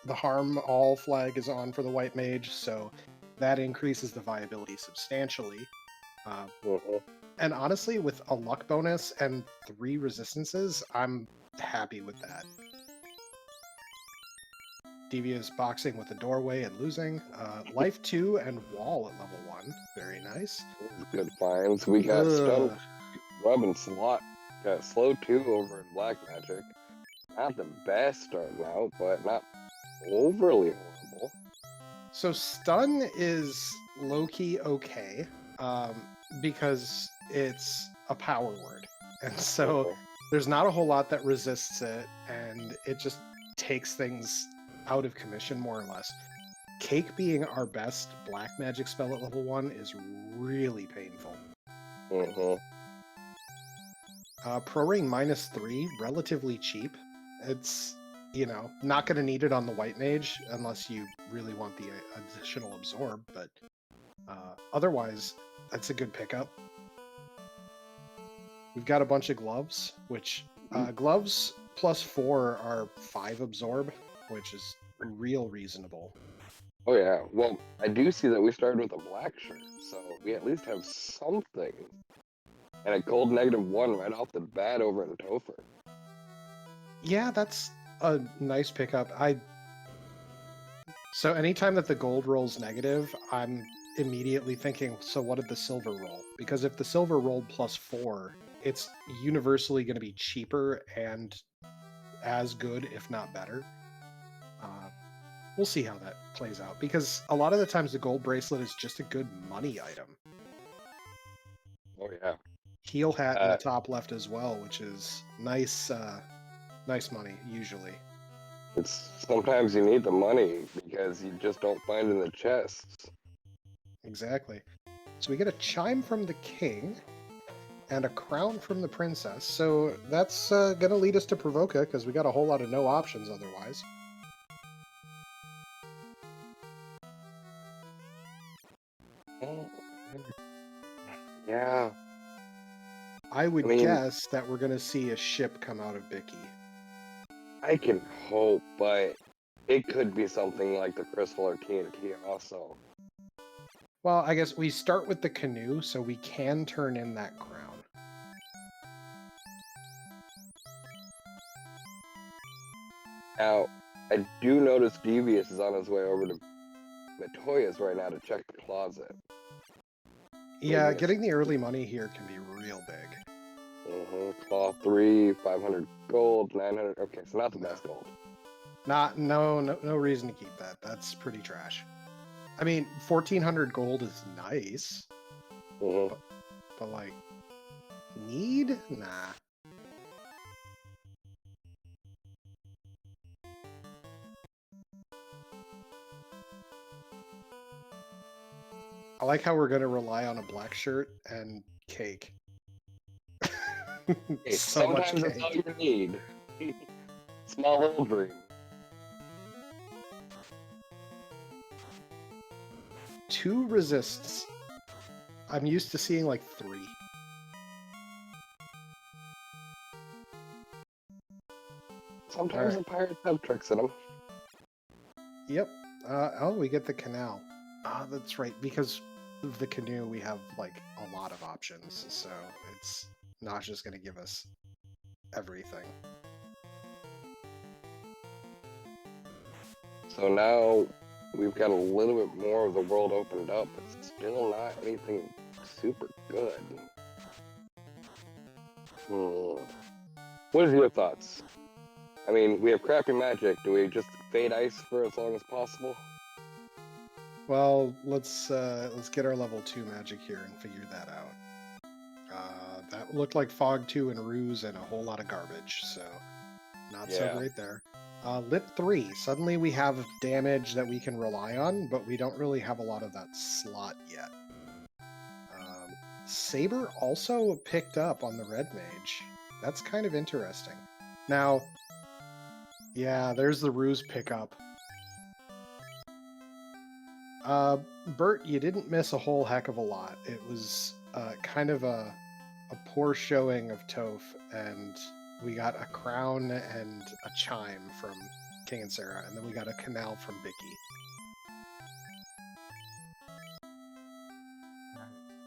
the harm all flag is on for the white mage, so that increases the viability substantially. And honestly, with a luck bonus and 3 resistances, I'm happy with that. Devious boxing with the doorway and losing. Life 2 and wall at level 1. Very nice. Good finds. We got stunned. Rub and slot. Got slow 2 over in black magic. Not the best starting out, but not overly horrible. So stun is low-key okay, because it's a power word. And so there's not a whole lot that resists it, and it just takes things out of commission, more or less. Cake being our best black magic spell at level 1 is really painful. Pro Ring -3, relatively cheap. It's, you know, not going to need it on the white mage unless you really want the additional absorb, but otherwise, that's a good pickup. We've got a bunch of gloves, which gloves +4 are 5 absorb, which is real reasonable. Oh yeah, well, I do see that we started with a black shirt, so we at least have something. And a gold -1 right off the bat over in Topher. Yeah, that's a nice pickup. So anytime that the gold rolls negative, I'm immediately thinking, so what did the silver roll? Because if the silver rolled +4, it's universally going to be cheaper and as good, if not better. We'll see how that plays out, because a lot of the times the gold bracelet is just a good money item. Oh yeah. Heal hat in the top left as well, which is nice, nice money, usually. It's sometimes you need the money because you just don't find in the chests. Exactly. So we get a chime from the king and a crown from the princess. So that's going to lead us to Provoca, because we got a whole lot of no options otherwise. Yeah. I would guess that we're going to see a ship come out of Bicky. I can hope, but it could be something like the Crystal or TNT also. Well, I guess we start with the canoe, so we can turn in that crown. Now, I do notice Devious is on his way over to Matoya's right now to check the closet. Yeah, getting the early money here can be real big. Claw 3, 500 gold, 900. Okay, so not the best gold. No reason to keep that. That's pretty trash. I mean, 1,400 gold is nice. But like, need? Nah. I like how we're going to rely on a black shirt and cake. Hey, so sometimes that's all you need. Small little dream. 2 resists. I'm used to seeing like 3. Sometimes the pirates have tricks in them. Yep. Oh, we get the canal. Ah, that's right. Because of the canoe, we have like a lot of options. So it's not just going to give us everything. So now we've got a little bit more of the world opened up, but still not anything super good. What are your thoughts? I mean, we have crappy magic. Do we just fade ice for as long as possible? Well, let's get our level 2 magic here and figure that out. That looked like Fog 2 and Ruse and a whole lot of garbage, so not so great there. Lit 3. Suddenly we have damage that we can rely on, but we don't really have a lot of that slot yet. Saber also picked up on the red mage. That's kind of interesting. Now, yeah, there's the Ruse pickup. Bert, you didn't miss a whole heck of a lot. It was kind of a poor showing of Toph, and we got a crown and a chime from King and Sarah, and then we got a canal from Bicky.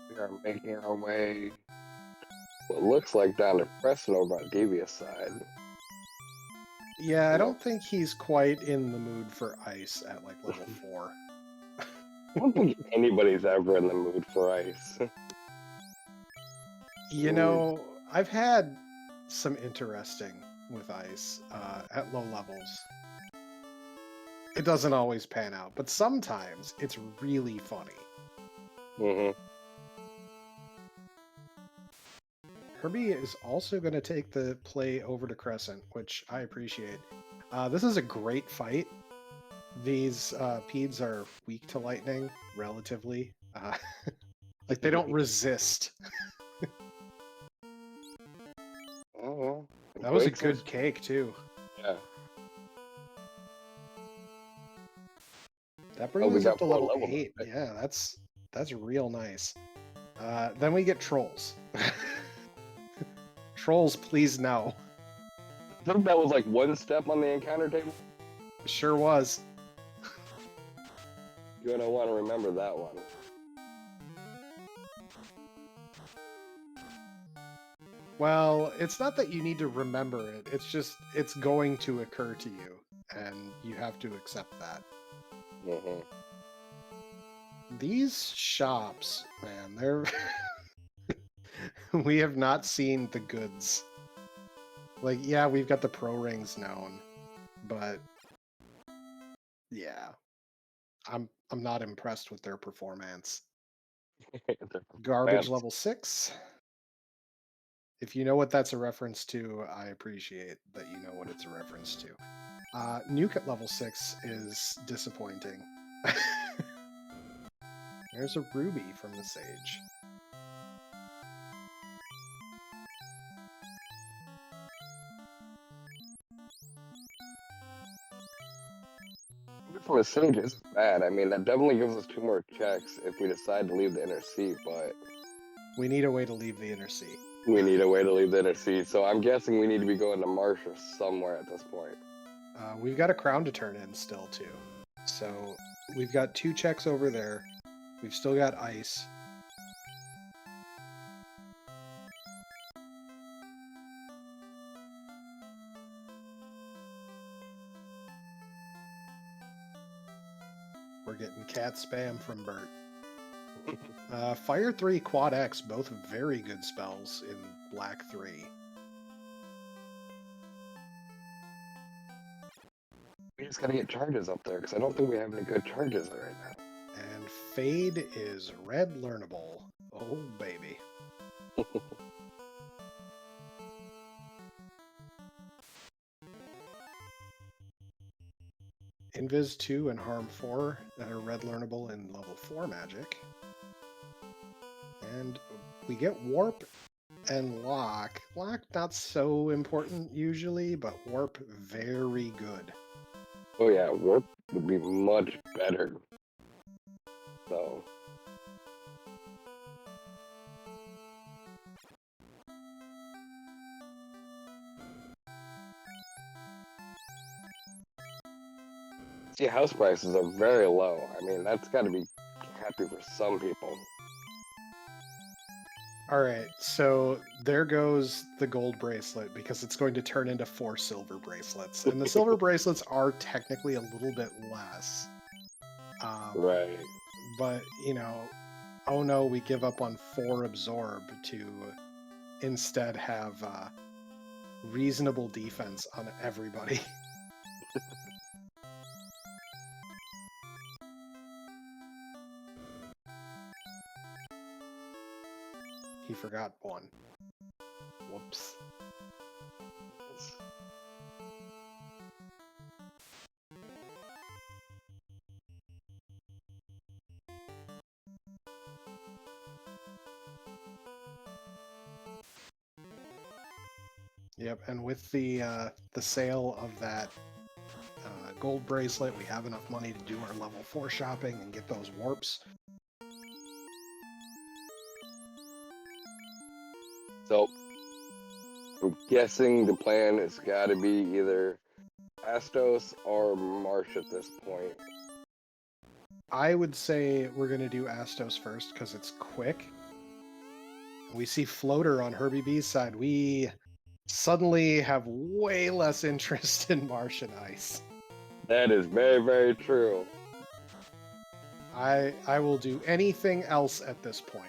We are making our way, what looks like down to Preston over on Devious side. Yeah, I don't think he's quite in the mood for ice at like level 4. I don't think anybody's ever in the mood for ice. You know, I've had some interesting with ice at low levels. It doesn't always pan out, but sometimes it's really funny. Mm-hmm. Kirby is also going to take the play over to Crescent, which I appreciate. This is a great fight. These Peds are weak to lightning, relatively. Like, they don't resist. Oh, well. That was a good cake, too. Yeah. That brings us up to level 8. Right? Yeah, that's real nice. Then we get trolls. Trolls, please no. I think that was like one step on the encounter table. Sure was. You're gonna want to remember that one. Well, it's not that you need to remember it. It's just, it's going to occur to you, and you have to accept that. Mm-hmm. These shops, man, they're... We have not seen the goods. Like, yeah, we've got the pro rings known, but... Yeah. I'm not impressed with their performance. Garbage level 6. If you know what that's a reference to, I appreciate that you know what it's a reference to. Nuke at level 6 is disappointing. There's a ruby from the sage. From a sage isn't bad. I mean, that definitely gives us 2 more checks if we decide to leave the inner seat, but... We need a way to leave the inner seat. We need a way to leave the inner seat, so I'm guessing we need to be going to Marsh or somewhere at this point. We've got a crown to turn in still, too. So, we've got 2 checks over there. We've still got ice. We're getting cat spam from Bert. Fire 3, Quad X, both very good spells in Black 3. We just gotta get charges up there, because I don't think we have any good charges there right now. And Fade is red learnable. Oh, baby. Invis 2 and Harm 4 that are red learnable in level 4 magic. And we get Warp and Lock. Lock not so important usually, but Warp very good. Oh yeah, Warp would be much better. So... See, house prices are very low. I mean, that's got to be happy for some people. Alright, so there goes the gold bracelet because it's going to turn into 4 silver bracelets. And the silver bracelets are technically a little bit less. Right. But, you know, oh no, we give up on 4 absorb to instead have reasonable defense on everybody. He forgot 1. Whoops. Yep, and with the sale of that gold bracelet, we have enough money to do our level 4 shopping and get those warps. So, I'm guessing the plan has got to be either Astos or Marsh at this point? I would say we're going to do Astos first because it's quick. We see Floater on Herbie B's side. We suddenly have way less interest in Marsh and Ice. That is very, very true. I will do anything else at this point.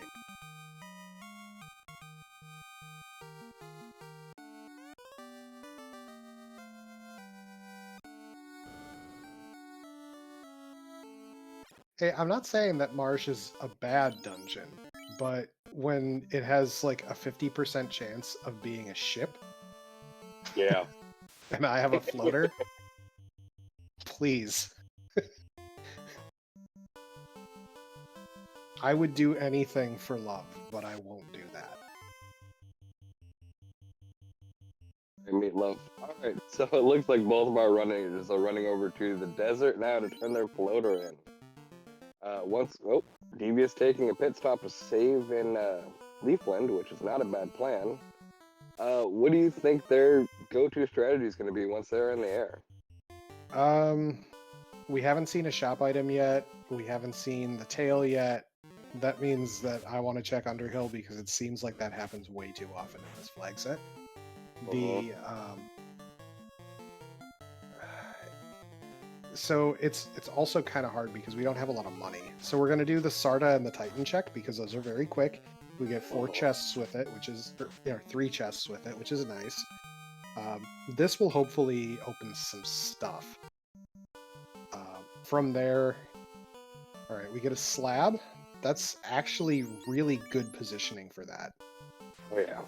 Hey, I'm not saying that Marsh is a bad dungeon, but when it has like a 50% chance of being a ship, Yeah. and I have a floater, please. I would do anything for love, but I won't do that. Meatloaf. Alright, so it looks like both of our runners are running over to the desert now to turn their floater in. Devious taking a pit stop to save in Leafland, which is not a bad plan. What do you think their go-to strategy is going to be once they're in the air? We haven't seen a shop item yet. We haven't seen the tail yet. That means that I want to check Underhill because it seems like that happens way too often in this flag set. So it's also kind of hard because we don't have a lot of money. So we're going to do the Sarda and the Titan check because those are very quick. We get 4 chests with it, which is 3 chests with it, which is nice. This will hopefully open some stuff. From there, all right, we get a slab. That's actually really good positioning for that. Oh yeah.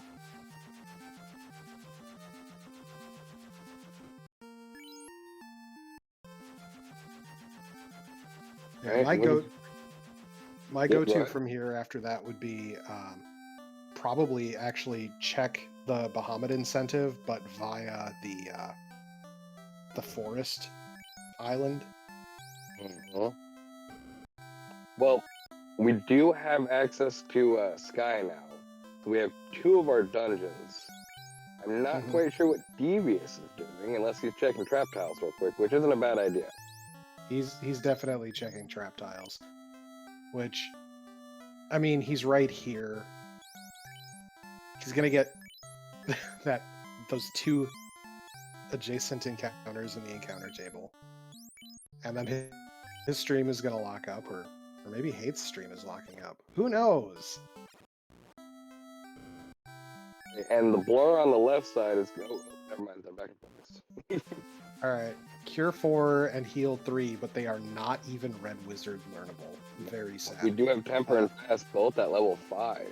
Yeah, right, my go-to from here after that would be probably actually check the Bahamut incentive, but via the forest island. Well, we do have access to Sky now. So we have 2 of our dungeons. I'm not quite sure what Devious is doing, unless he's checking trap tiles real quick, which isn't a bad idea. He's definitely checking trap tiles, which, I mean, he's right here. He's gonna get those 2 adjacent encounters in the encounter table, and then his stream is gonna lock up, or maybe Hate's stream is locking up. Who knows? And the blur on the left side is never mind, I'm back in focus. Alright, Cure 4 and Heal 3, but they are not even Red Wizard learnable. Very sad. We do have Temper and Fast both at level 5.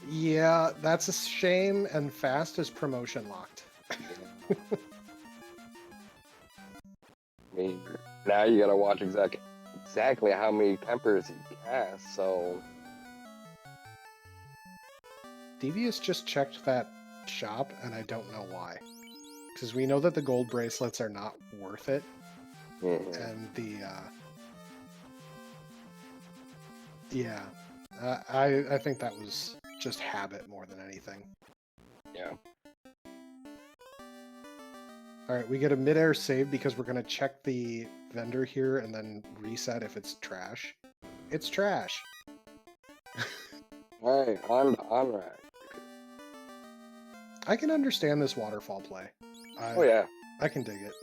Yeah, that's a shame, and Fast is promotion locked. I mean, now you gotta watch exactly how many Tempers he casts, so... Devious just checked that shop, and I don't know why. Because we know that the gold bracelets are not worth it, and I think that was just habit more than anything. Yeah. Alright, we get a mid-air save because we're going to check the vendor here and then reset if it's trash. It's trash! Alright, on rack. I can understand this waterfall play. Oh yeah. I can dig it.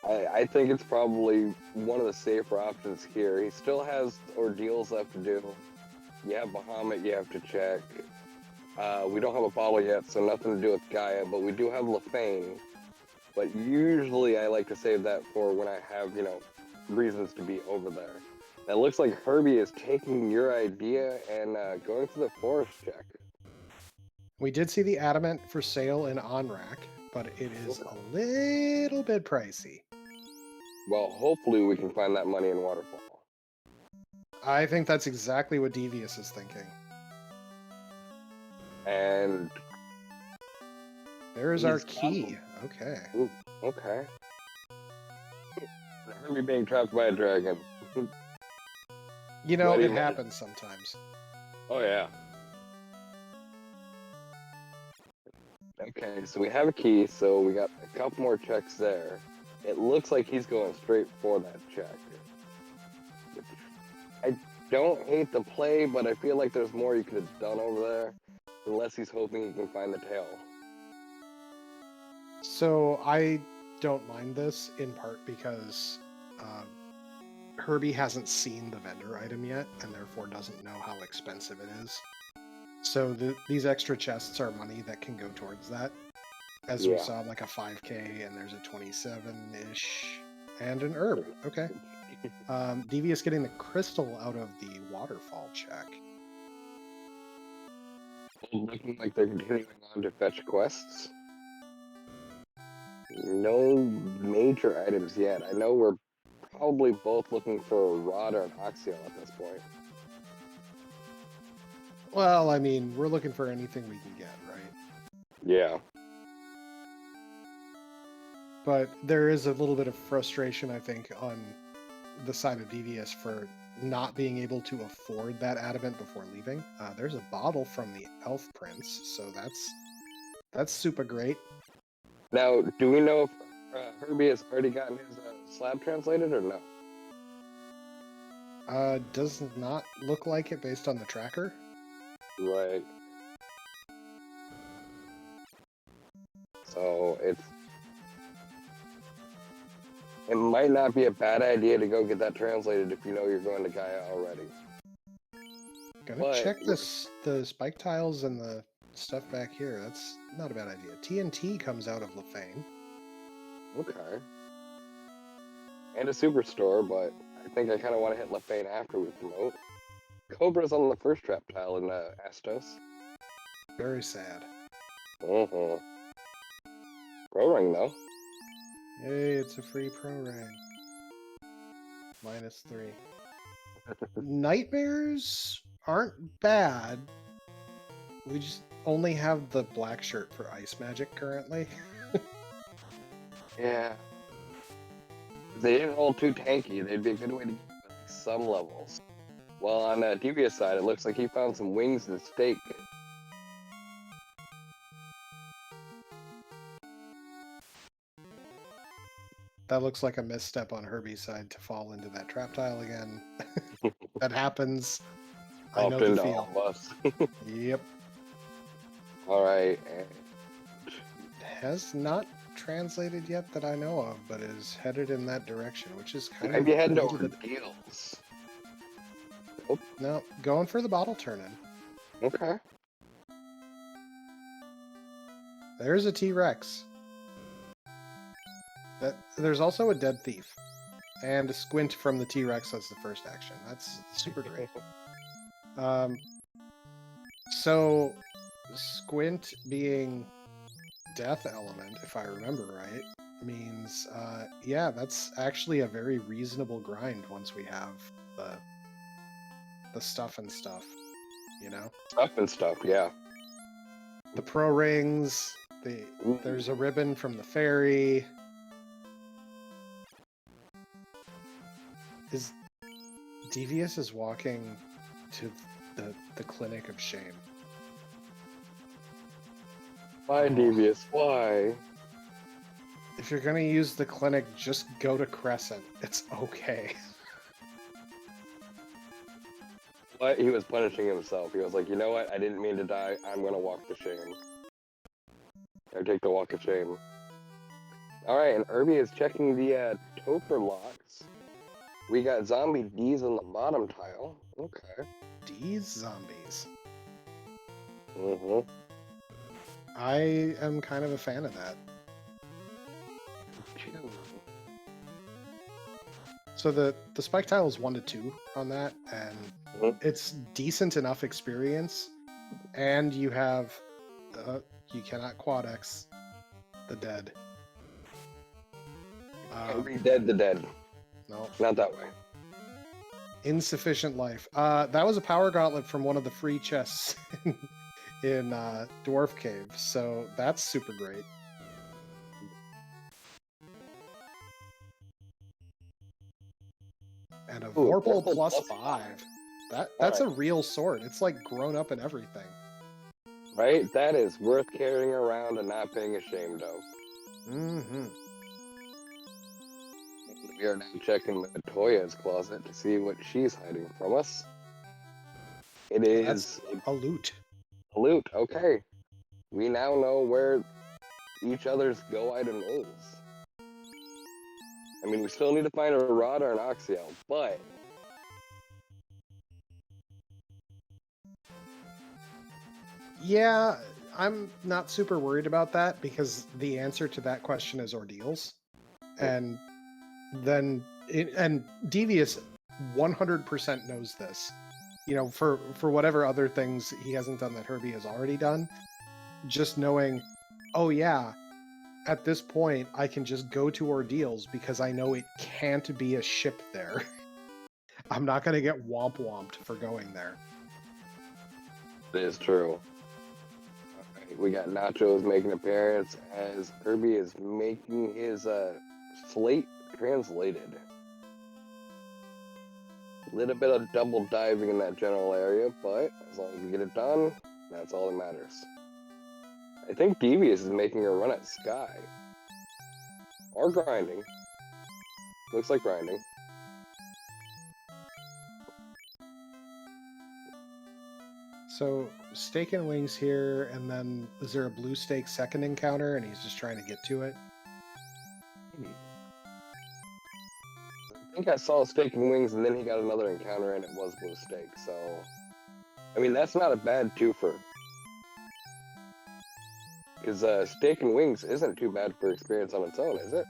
I think it's probably one of the safer options here. He still has ordeals left to do. You have Bahamut you have to check. We don't have a bottle yet, so nothing to do with Gaia, but we do have Lefane. But usually I like to save that for when I have, reasons to be over there. It looks like Herbie is taking your idea and going for the forest check. We did see the Adamant for sale in OnRack, but it is a little bit pricey. Well, hopefully we can find that money in Waterfall. I think that's exactly what Devious is thinking. And... there's our key. Okay. Ooh, okay. Herbie being trapped by a dragon. It happens sometimes. Oh, yeah. Okay, so we have a key, so we got a couple more checks there. It looks like he's going straight for that check. I don't hate the play, but I feel like there's more you could have done over there. Unless he's hoping he can find the tail. So I don't mind this in part because Herbie hasn't seen the vendor item yet and therefore doesn't know how expensive it is. So these extra chests are money that can go towards that. As we saw, like a 5k, and there's a 27-ish, and an herb. Okay. Devious getting the crystal out of the waterfall check. Looking like they're continuing on to fetch quests. No major items yet. I know we're probably both looking for a rod or an oxyol at this point. Well, I mean, we're looking for anything we can get, right? Yeah. But there is a little bit of frustration, I think, on the side of Devious for not being able to afford that adamant before leaving. There's a bottle from the Elf Prince, so that's super great. Now, do we know if Herbie has already gotten his slab translated or no? Does not look like it based on the tracker. Right. So it might not be a bad idea to go get that translated if you know you're going to Gaia already. Gonna check the spike tiles and the stuff back here. That's not a bad idea. TNT comes out of Lefane. Okay. And a superstore, but I think I kind of want to hit Lefane after we promote. Cobra's on the first trap tile in Astos. Very sad. Pro ring though. Hey, it's a free pro ring. -3. Nightmares aren't bad. We just only have the black shirt for ice magic currently. Yeah. If they didn't roll too tanky, they'd be a good way to get some levels. Well, on Devious side, it looks like he found some wings and steak. That looks like a misstep on Herbie's side to fall into that trap tile again. That happens. I know the feel. All of us. Yep. All right. Has not translated yet that I know of, but is headed in that direction, which is kind Maybe of... heading over the deals. Oh. No, going for the bottle turn-in. Okay. There's a T-Rex. There's also a dead thief. And a squint from the T-Rex as the first action. That's super great. So, squint being death element, if I remember right, means, yeah, that's actually a very reasonable grind once we have the stuff and stuff, you know? Stuff and stuff, yeah. The pro rings, there's a ribbon from the fairy. Devious is walking to the clinic of shame. Why, Devious? Why? If you're gonna use the clinic, just go to Crescent. It's okay. But he was punishing himself. He was like, you know what? I didn't mean to die. I'm gonna walk the shame. I take the walk of shame. Alright, and Irby is checking the Topher locks. We got zombie D's on the bottom tile. Okay. D's zombies. Mm-hmm. I am kind of a fan of that. So the spike tile is 1 to 2 on that, and it's decent enough experience. And you have you cannot quad X the dead. Dead the dead. No, not that way. Insufficient life. That was a power gauntlet from one of the free chests in Dwarf Cave, so that's super great. And a Vorpal plus 5. That's right. A real sword. It's like grown up and everything. Right? That is worth carrying around and not being ashamed of. Mm-hmm. We are now checking Matoya's closet to see what she's hiding from us. It That's is a loot. a loot. Okay. We now know where each other's go item is. I mean, we still need to find a rod or an oxyel, but Yeah, I'm not super worried about that because the answer to that question is ordeals. And then and Devious 100% knows this. You know, for whatever other things he hasn't done that Herbie has already done, just knowing, oh yeah, at this point I can just go to ordeals because I know it can't be a ship there. I'm not going to get womp-womped for going there. it is true. Alright, we got Nachos making an appearance as Herbie is making his slate translated. A little bit of double diving in that general area, but as long as we get it done, that's all that matters. I think Devious is making a run at Sky. Or grinding. Looks like grinding. So steak and wings here, and then is there a blue steak second encounter and he's just trying to get to it? I think I saw steak and wings and then he got another encounter and it was blue steak, so... I mean, that's not a bad twofer. Because steak and wings isn't too bad for experience on its own, is it?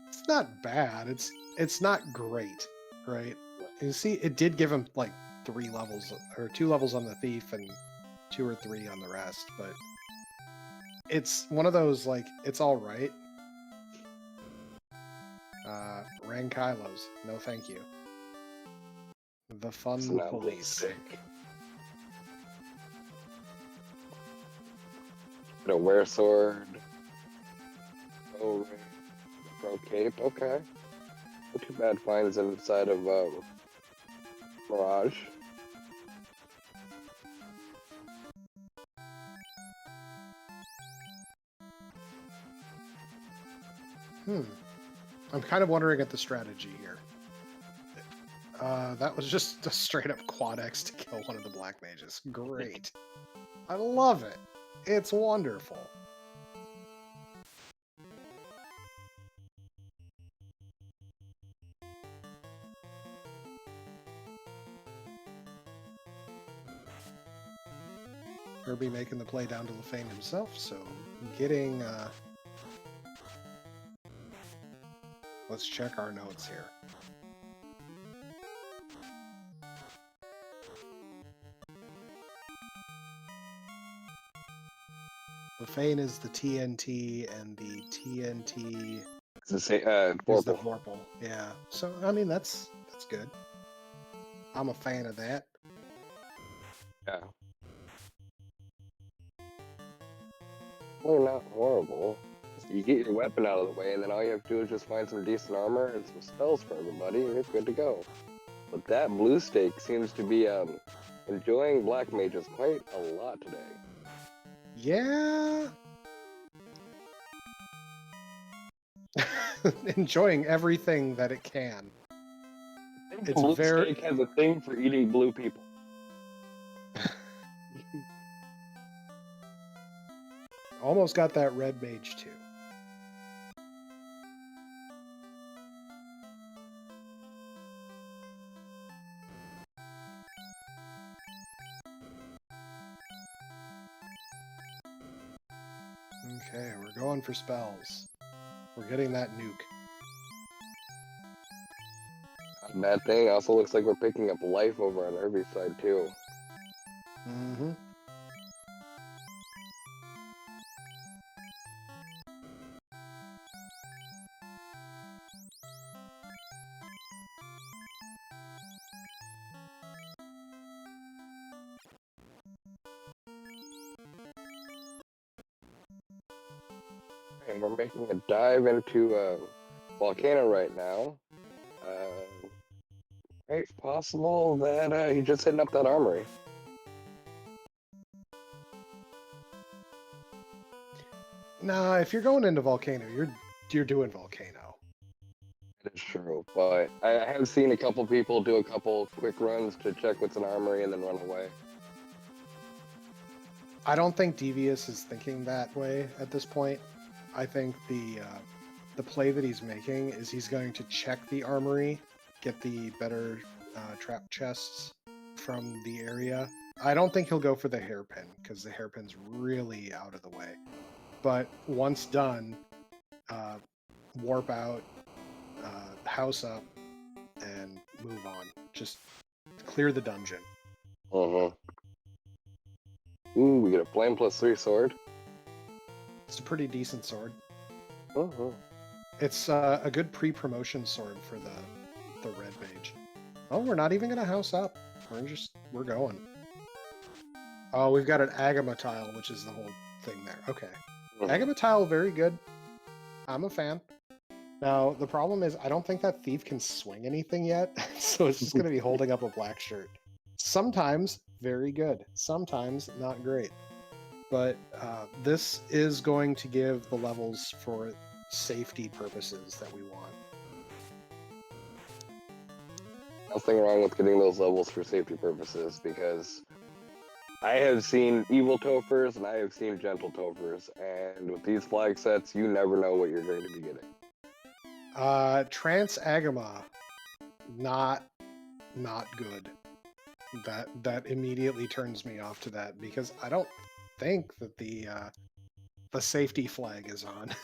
It's not bad. It's not great, right? You see, it did give him like 3 levels, or 2 levels on the thief and 2 or 3 on the rest, but it's one of those, like, it's all right. Rankylos, no thank you. The fun police. A wear sword. Oh, pro cape. Okay. Not too bad finds inside of Mirage. I'm kind of wondering at the strategy here. That was just a straight up quad X to kill one of the black mages. Great. I love it. It's wonderful. Herbie making the play down to Lefane himself, so getting... Let's check our notes here. Lefane is the TNT, and the TNT Is the Vorpal. Yeah. So, I mean, that's good. I'm a fan of that. Yeah. Well, not horrible. You get your weapon out of the way, and then all you have to do is just find some decent armor and some spells for everybody, and you're good to go. But that blue stake seems to be enjoying black mages quite a lot today. Yeah. Enjoying everything that it can. It's blue stake has a thing for eating blue people. Almost got that red mage too. Okay, we're going for spells. We're getting that nuke. That thing also looks like we're picking up life over on Herbie's side too. Mm-hmm. And we're making a dive into Volcano right now. It's possible that he's just hitting up that armory. Nah, if you're going into Volcano, you're doing Volcano. That is true, but I have seen a couple people do a couple quick runs to check what's in armory and then run away. I don't think Devious is thinking that way at this point. I think the play that he's making is he's going to check the armory, get the better trap chests from the area. I don't think he'll go for the hairpin because the hairpin's really out of the way. But once done, warp out, house up, and move on. Just clear the dungeon. Ooh, we get a flame +3 sword. It's a pretty decent sword. Uh-huh. It's a good pre-promotion sword for the red mage. Oh, we're not even gonna house up. We're going. Oh, we've got an Agama tile, which is the whole thing there. Okay. Agama tile, very good. I'm a fan. Now, the problem is I don't think that thief can swing anything yet, so it's just going to be holding up a black shirt. Sometimes, very good. Sometimes, not great. But this is going to give the levels for safety purposes that we want. Nothing wrong with getting those levels for safety purposes, because I have seen evil Tophers and I have seen gentle Tophers, and with these flag sets, you never know what you're going to be getting. Trance Agama, not good. That immediately turns me off to that because I don't think that the safety flag is on.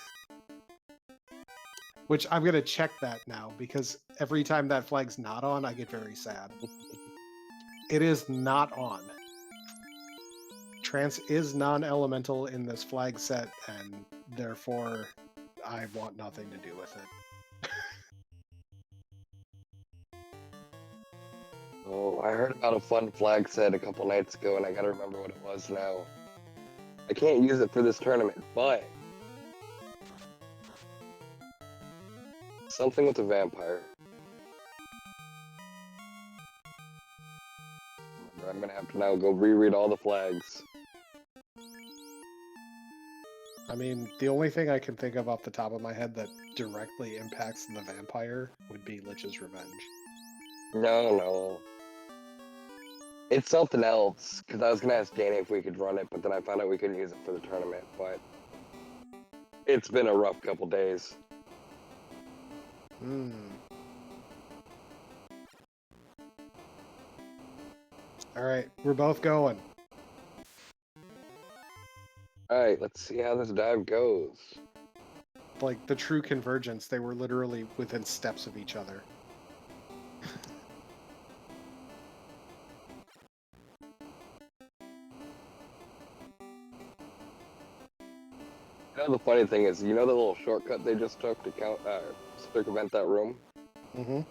Which I'm gonna check that now because every time that flag's not on, I get very sad. It is not on. Trance is non-elemental in this flag set, and therefore I want nothing to do with it. Oh, I heard about a fun flag set a couple nights ago, and I gotta remember what it was now. I can't use it for this tournament, but something with a vampire. I'm gonna have to now go reread all the flags. I mean, the only thing I can think of off the top of my head that directly impacts the vampire would be Lich's Revenge. No. It's something else, because I was going to ask Danny if we could run it, but then I found out we couldn't use it for the tournament, but it's been a rough couple days. Alright, we're both going. Alright, let's see how this dive goes. Like, the true convergence, they were literally within steps of each other. You know, the funny thing is, you know the little shortcut they just took to circumvent that room? Mm-hmm.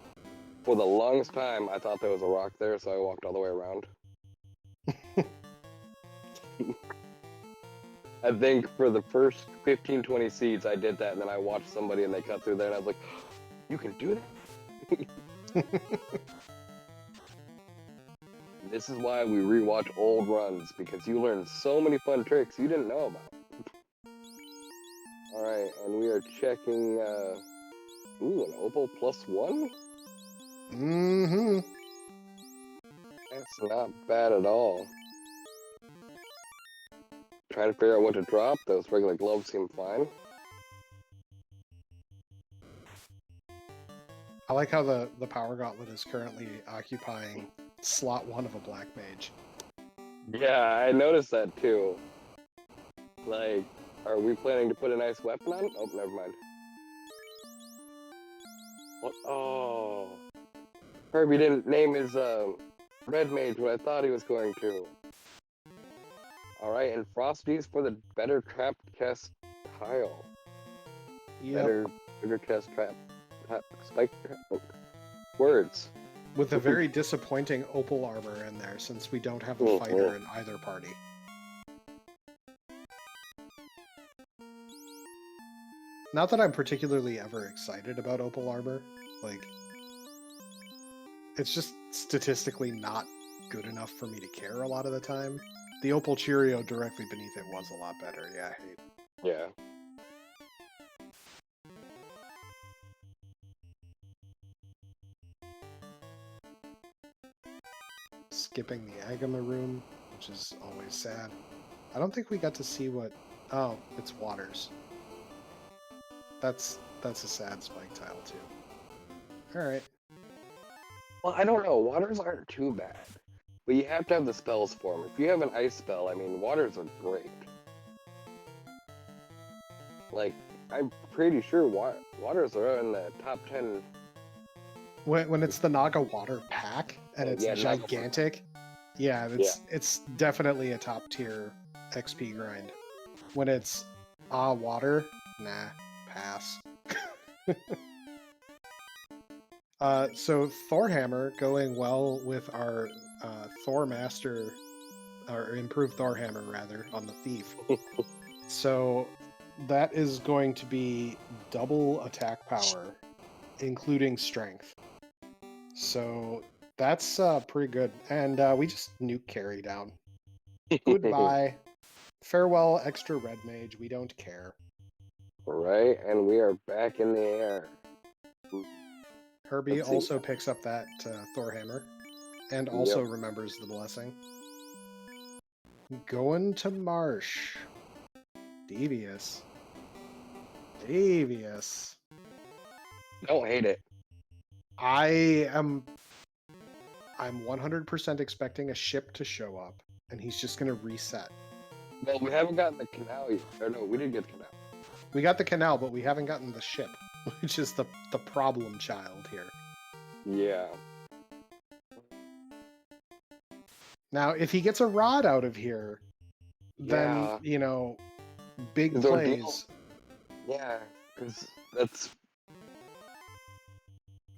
For the longest time, I thought there was a rock there, so I walked all the way around. I think for the first 15-20 seeds, I did that, and then I watched somebody and they cut through there, and I was like, you can do that? This is why we rewatch old runs, because you learn so many fun tricks you didn't know about. Alright, and we are checking, ooh, an opal +1? Mm-hmm. That's not bad at all. Trying to figure out what to drop. Those regular gloves seem fine. I like how the Power Gauntlet is currently occupying slot 1 of a black mage. Yeah, I noticed that too. Like, are we planning to put a nice weapon on? Oh, never mind. What? Oh. Herbie didn't name his red mage what I thought he was going to. Alright, and Frosty's for the better trap chest tile. Yep. Better chest trap. Spike trap. Oh. Words. With a very disappointing opal armor in there, since we don't have a fighter in either party. Not that I'm particularly ever excited about opal armor. Like, it's just statistically not good enough for me to care a lot of the time. The opal Cheerio directly beneath it was a lot better. Yeah, I hate. Yeah. skipping the Agama room, which is always sad. I don't think we got to see what... Oh, it's waters. That's a sad spike tile, too. Alright. Well, I don't know. Waters aren't too bad. But you have to have the spells for them. If you have an ice spell, I mean, waters are great. Like, I'm pretty sure waters are in the top 10. When it's the Naga water pack, and it's gigantic, it's definitely a top tier XP grind. When it's water, nah, pass. So Thorhammer going well with our Thor Master, or improved Thorhammer rather, on the Thief. So that is going to be double attack power, including strength. So that's pretty good. And we just nuke carry down. Goodbye. Farewell, extra red mage. We don't care. Right, and we are back in the air. Herbie also picks up that Thorhammer, and also remembers the blessing. Going to Marsh. Devious. Devious. Don't hate it. I'm 100% expecting a ship to show up, and he's just going to reset. Well, we haven't gotten the canal yet. Or no, we did get the canal. We got the canal, but we haven't gotten the ship, which is the problem child here. Yeah. Now, if he gets a rod out of here, then, you know, big plays. Yeah, because that's...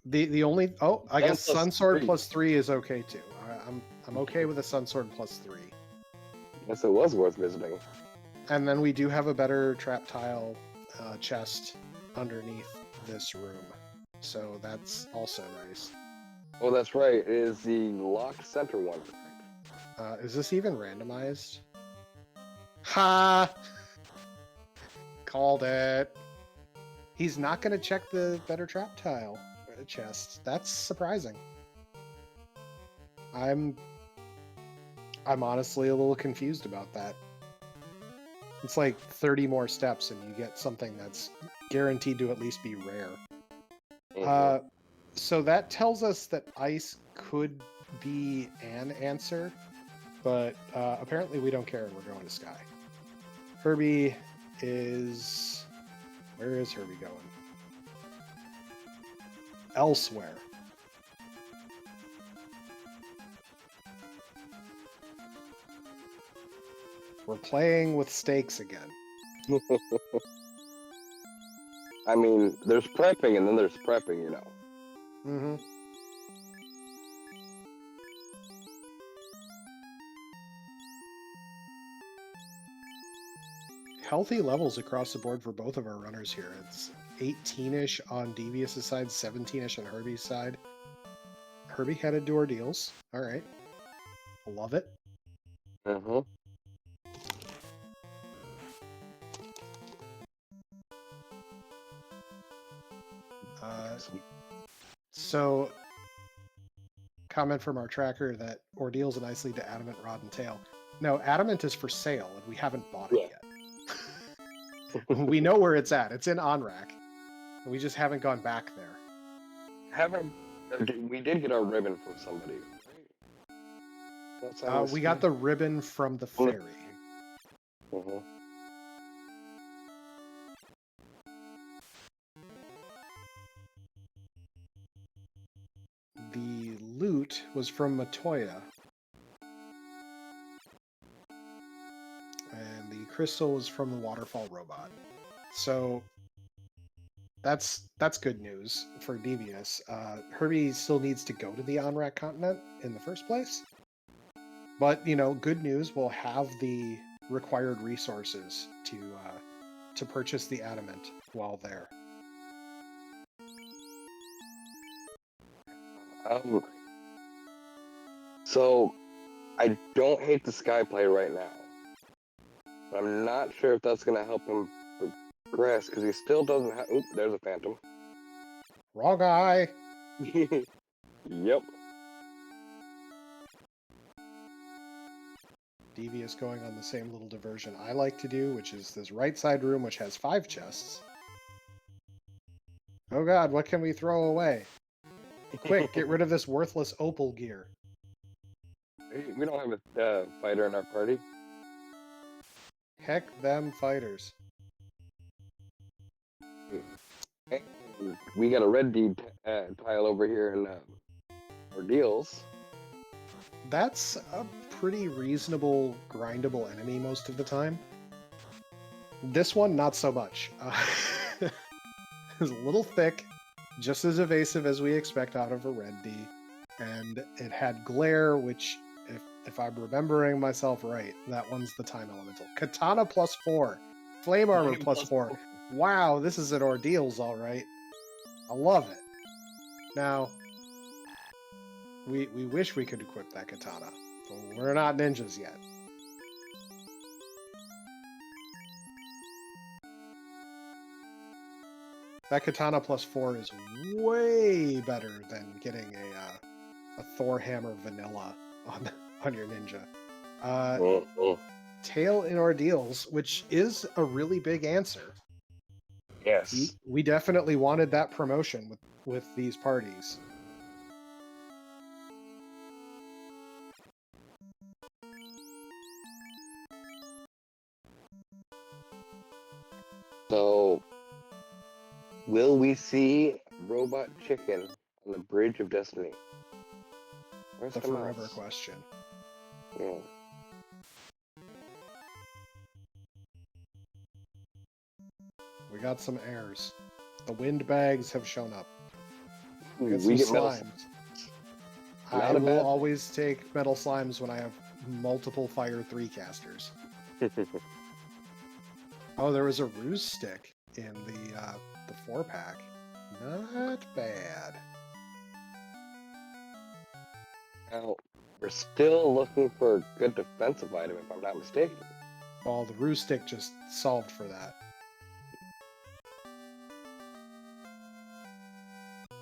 The only... Oh, I guess Sunsword +3 is okay, too. I'm okay with a Sunsword +3. Yes, it was worth visiting. And then we do have a better trap tile chest underneath this room. So that's also nice. Oh, that's right. It is the locked center one. Is this even randomized? Ha! Called it. He's not going to check the better trap tile chest. That's surprising. I'm honestly a little confused about that. It's like 30 more steps and you get something that's guaranteed to at least be rare. Mm-hmm. So that tells us that ice could be an answer, but apparently we don't care and we're going to sky. Herbie is... Where is Herbie going? Elsewhere. We're playing with stakes again. I mean, there's prepping and then there's prepping, you know. Mm-hmm. Healthy levels across the board for both of our runners here. It's 18-ish on Devious' side, 17-ish on Herbie's side. Herbie headed to Ordeals. All right. Love it. Uh-huh. So, comment from our tracker that Ordeals and Ice lead to Adamant, Rod, and Tail. No, Adamant is for sale, and we haven't bought it yet. We know where it's at. It's in OnRack. We just haven't gone back there. We did get our ribbon from somebody. We got the ribbon from the ferry. Uh-huh. The loot was from Matoya. And the crystal was from the waterfall robot. So that's good news for Devious. Herbie still needs to go to the OnRack continent in the first place. But, you know, good news, we'll have the required resources to purchase the adamant while there. So, I don't hate the sky play right now. But I'm not sure if that's going to help him progress, because he still doesn't have... Oop, there's a phantom. Wrong eye! Yep. Devious going on the same little diversion I like to do, which is this right side room, which has 5 chests. Oh god, what can we throw away? Quick, get rid of this worthless opal gear. We don't have a fighter in our party. Heck them fighters. And we got a red deed tile over here in Ordeals. That's a pretty reasonable, grindable enemy most of the time. This one, not so much. It's a little thick, just as evasive as we expect out of a red D. And it had glare, which, if I'm remembering myself right, that one's the time elemental. Katana +4. Flame armor +4. Wow, this is an Ordeals, all right. I love it. Now, we wish we could equip that katana, but we're not ninjas yet. That katana +4 is way better than getting a Thor hammer vanilla on your ninja. Tail in Ordeals, which is a really big answer. Yes. We definitely wanted that promotion with these parties. So, will we see Robot Chicken on the Bridge of Destiny? Where's The the forever mouse? question. Yeah. We got some airs. The wind bags have shown up. Ooh, Get we some get metal. slimes. Not I a will bad- always take metal slimes when I have multiple Fire 3 casters. Oh, there was a ruse stick in the 4-pack. Not bad. Now, we're still looking for a good defensive item, if I'm not mistaken. Well, the ruse stick just solved for that.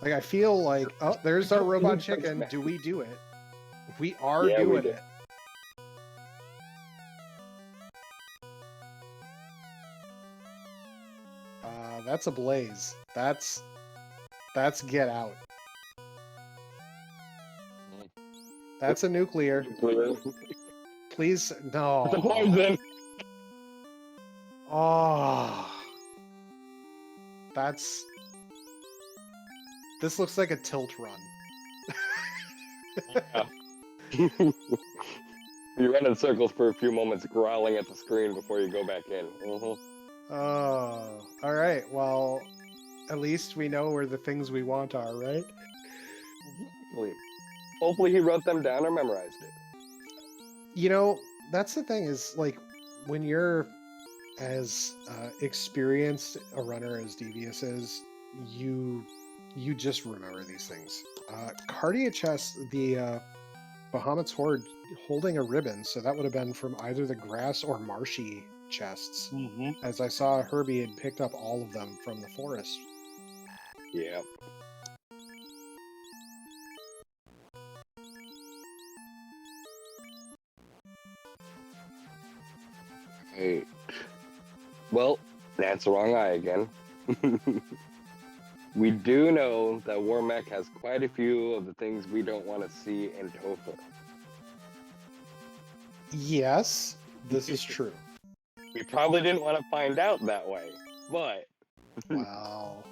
Like, I feel like, oh, there's our robot chicken. Do we do it? We are Yeah, we doing do. it. That's a blaze. That's get out. That's a nuclear. Please, no. It's a poison! Oh. This looks like a tilt run. You run in circles for a few moments, growling at the screen before you go back in. Oh, all right. Well, at least we know where the things we want are, right? Hopefully he wrote them down or memorized it. You know, that's the thing is, like, when you're as experienced a runner as Devious is, you just remember these things. Cardia chest, the Bahamut's Horde holding a ribbon, so that would have been from either the grass or marshy chests. As I saw Herbie had picked up all of them from the forest. Yeah. Right. Well, that's the wrong eye again. We do know that Warmech has quite a few of the things we don't want to see in Tofu. Yes, this is true. We probably didn't want to find out that way, but... Well,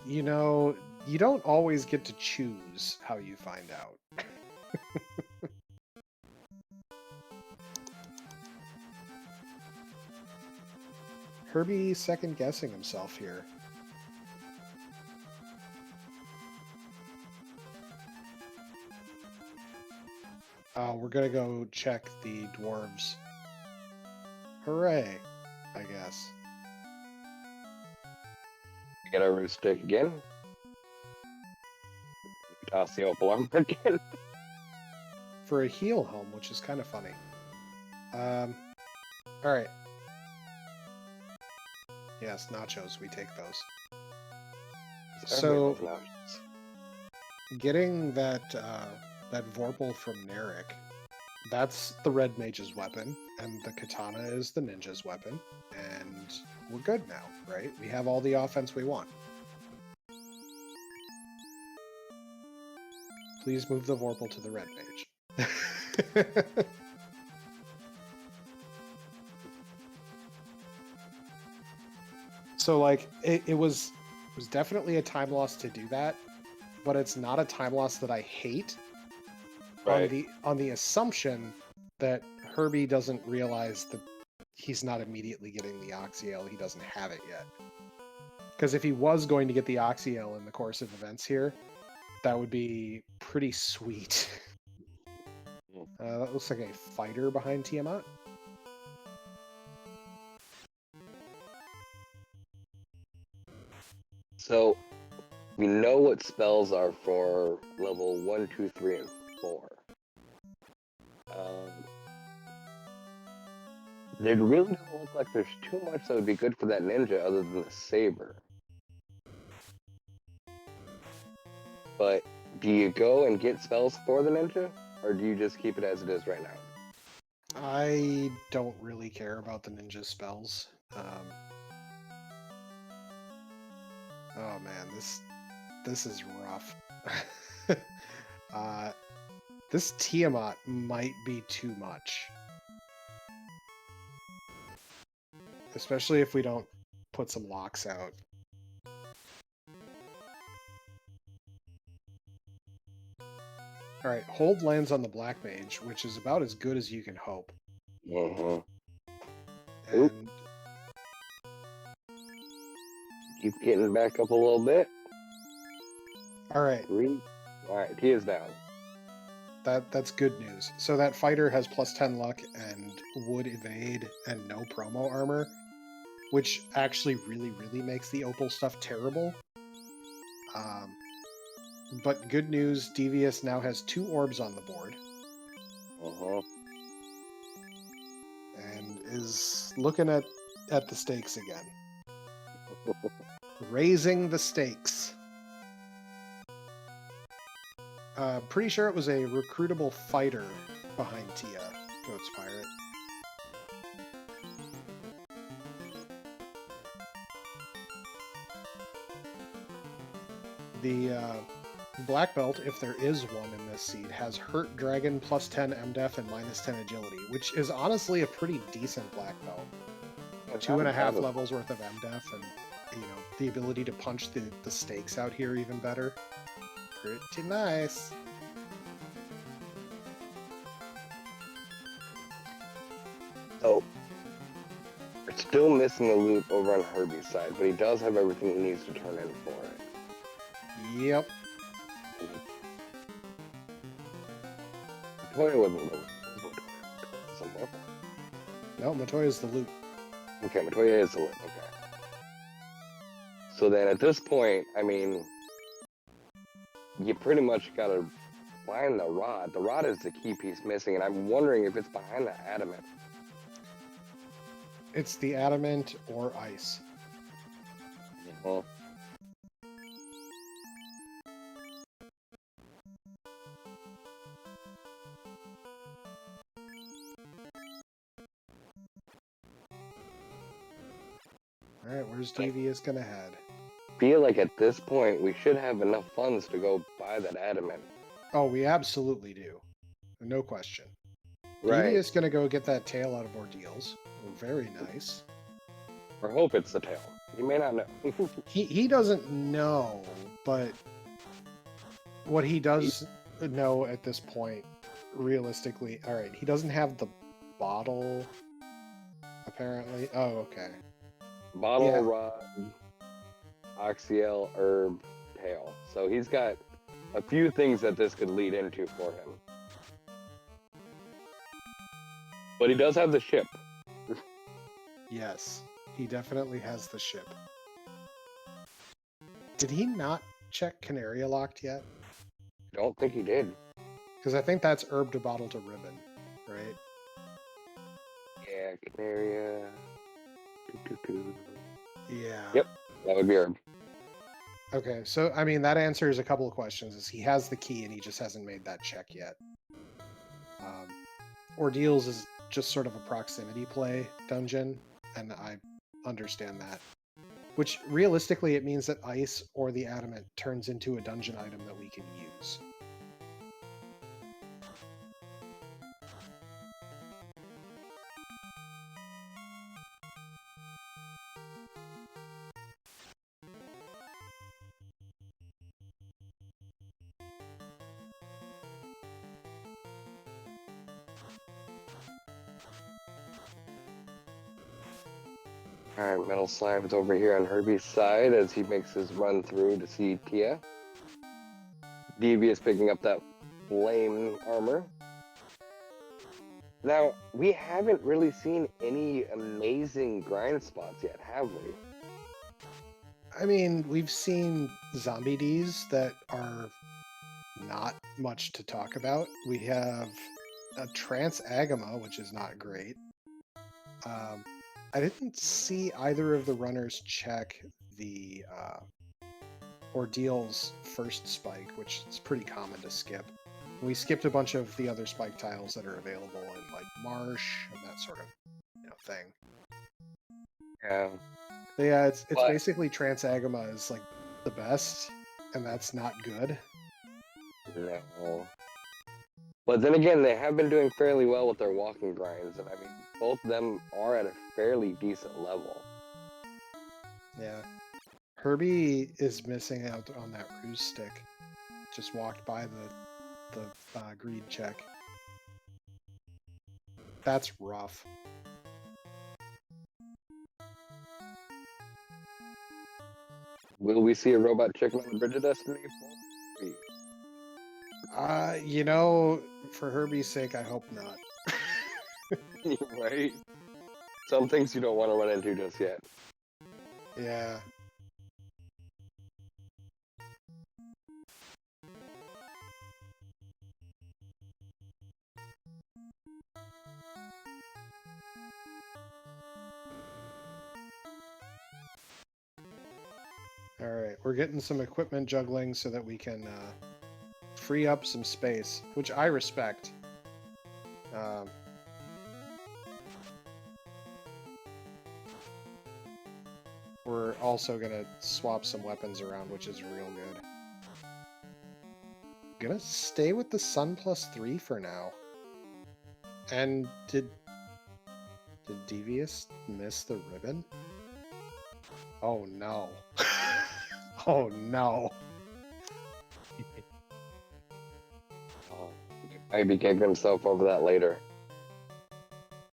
you know, you don't always get to choose how you find out. Herbie second-guessing himself here. We're gonna go check the dwarves. Hooray, I guess. Get our root stick again. Toss the opal armor again. For a heal helm, which is kind of funny. Alright. Yes, nachos, we take those. So, getting that that Vorpal from Narek that's the red mage's weapon, and the katana is the ninja's weapon, and we're good now, right? We have all the offense we want. Please move the Vorpal to the red mage. So, like, it was definitely a time loss to do that, but it's not a time loss that I hate. Right. On the assumption that Herbie doesn't realize that he's not immediately getting the Oxyale, he doesn't have it yet. Because if he was going to get the Oxyale in the course of events here, that would be pretty sweet. That looks like a fighter behind Tiamat. So we know what spells are for level 1, 2, 3, and 4. It really doesn't look like there's too much that would be good for that ninja other than the saber. But do you go and get spells for the ninja, or do you just keep it as it is right now? I don't really care about the ninja spells. Oh man, this is rough. This Tiamat might be too much. Especially if we don't put some locks out. Alright, hold lands on the black mage, which is about as good as you can hope. And keep getting back up a little bit. Alright. 3. Alright, he is down. That's good news. So that fighter has +10 luck and would evade and no promo armor, which actually really makes the opal stuff terrible. But good news, Devious now has 2 orbs on the board. And is looking at the stakes again. Raising the stakes. Pretty sure it was a recruitable fighter behind Tia, Goat's Pirate. The black belt, if there is one in this seed, has Hurt Dragon +10 MDef and -10 Agility, which is honestly a pretty decent black belt. 2.5 levels worth of MDef, and the ability to punch the stakes out here even better. Pretty nice. Oh, we're still missing the loot over on Herbie's side, but he does have everything he needs to turn in for it. Yep. Matoya wasn't the loot. No, Matoya's the loot. Okay, Matoya is the loot. Okay. So then at this point, I mean, you pretty much gotta find the rod. The rod is the key piece missing, and I'm wondering if it's behind the adamant. It's the adamant or ice. Alright, where's Devious gonna head? Feel like at this point we should have enough funds to go buy that adamant. Oh, we absolutely do. No question. Right. Devious gonna go get that tail out of Ordeals. Very nice. Or hope it's the tail. You may not know. he doesn't know, but what he does know at this point, realistically, alright, he doesn't have the bottle, apparently. Oh, okay. Bottle, rod, Oxyale, herb, tail. So he's got a few things that this could lead into for him. But he does have the ship. Yes, he definitely has the ship. Did he not check Canaria locked yet? Don't think he did. Because I think that's herb to bottle to ribbon, right? Yeah, Canaria. Yeah. Yep, that would be herb. Okay, so I mean that answers a couple of questions. Is he has the key and he just hasn't made that check yet. Ordeals is just sort of a proximity play dungeon, and I understand that. Which, realistically, it means that ice or the adamant turns into a dungeon item that we can use. Alright, Metal Slime's over here on Herbie's side as he makes his run through to see Tia. Devious picking up that flame armor. Now, we haven't really seen any amazing grind spots yet, have we? I mean, we've seen zombie Ds that are not much to talk about. We have a Trance Agama, which is not great. I didn't see either of the runners check the Ordeal's first spike, which is pretty common to skip. We skipped a bunch of the other spike tiles that are available in like Marsh and that sort of thing. Yeah. But yeah, it's basically Trance Agama is like the best, and that's not good. No. But then again, they have been doing fairly well with their walking grinds, and I mean, both of them are at a fairly decent level. Yeah. Herbie is missing out on that ruse stick. Just walked by the greed check. That's rough. Will we see a robot chicken on the Bridge of Destiny? For Herbie's sake, I hope not. Right? Some things you don't want to run into just yet. Yeah. Alright, we're getting some equipment juggling so that we can free up some space, which I respect. We're also going to swap some weapons around, which is real good. Gonna stay with the Sun +3 for now. And did Devious miss the ribbon? Oh no. Oh no. Maybe kick himself over that later.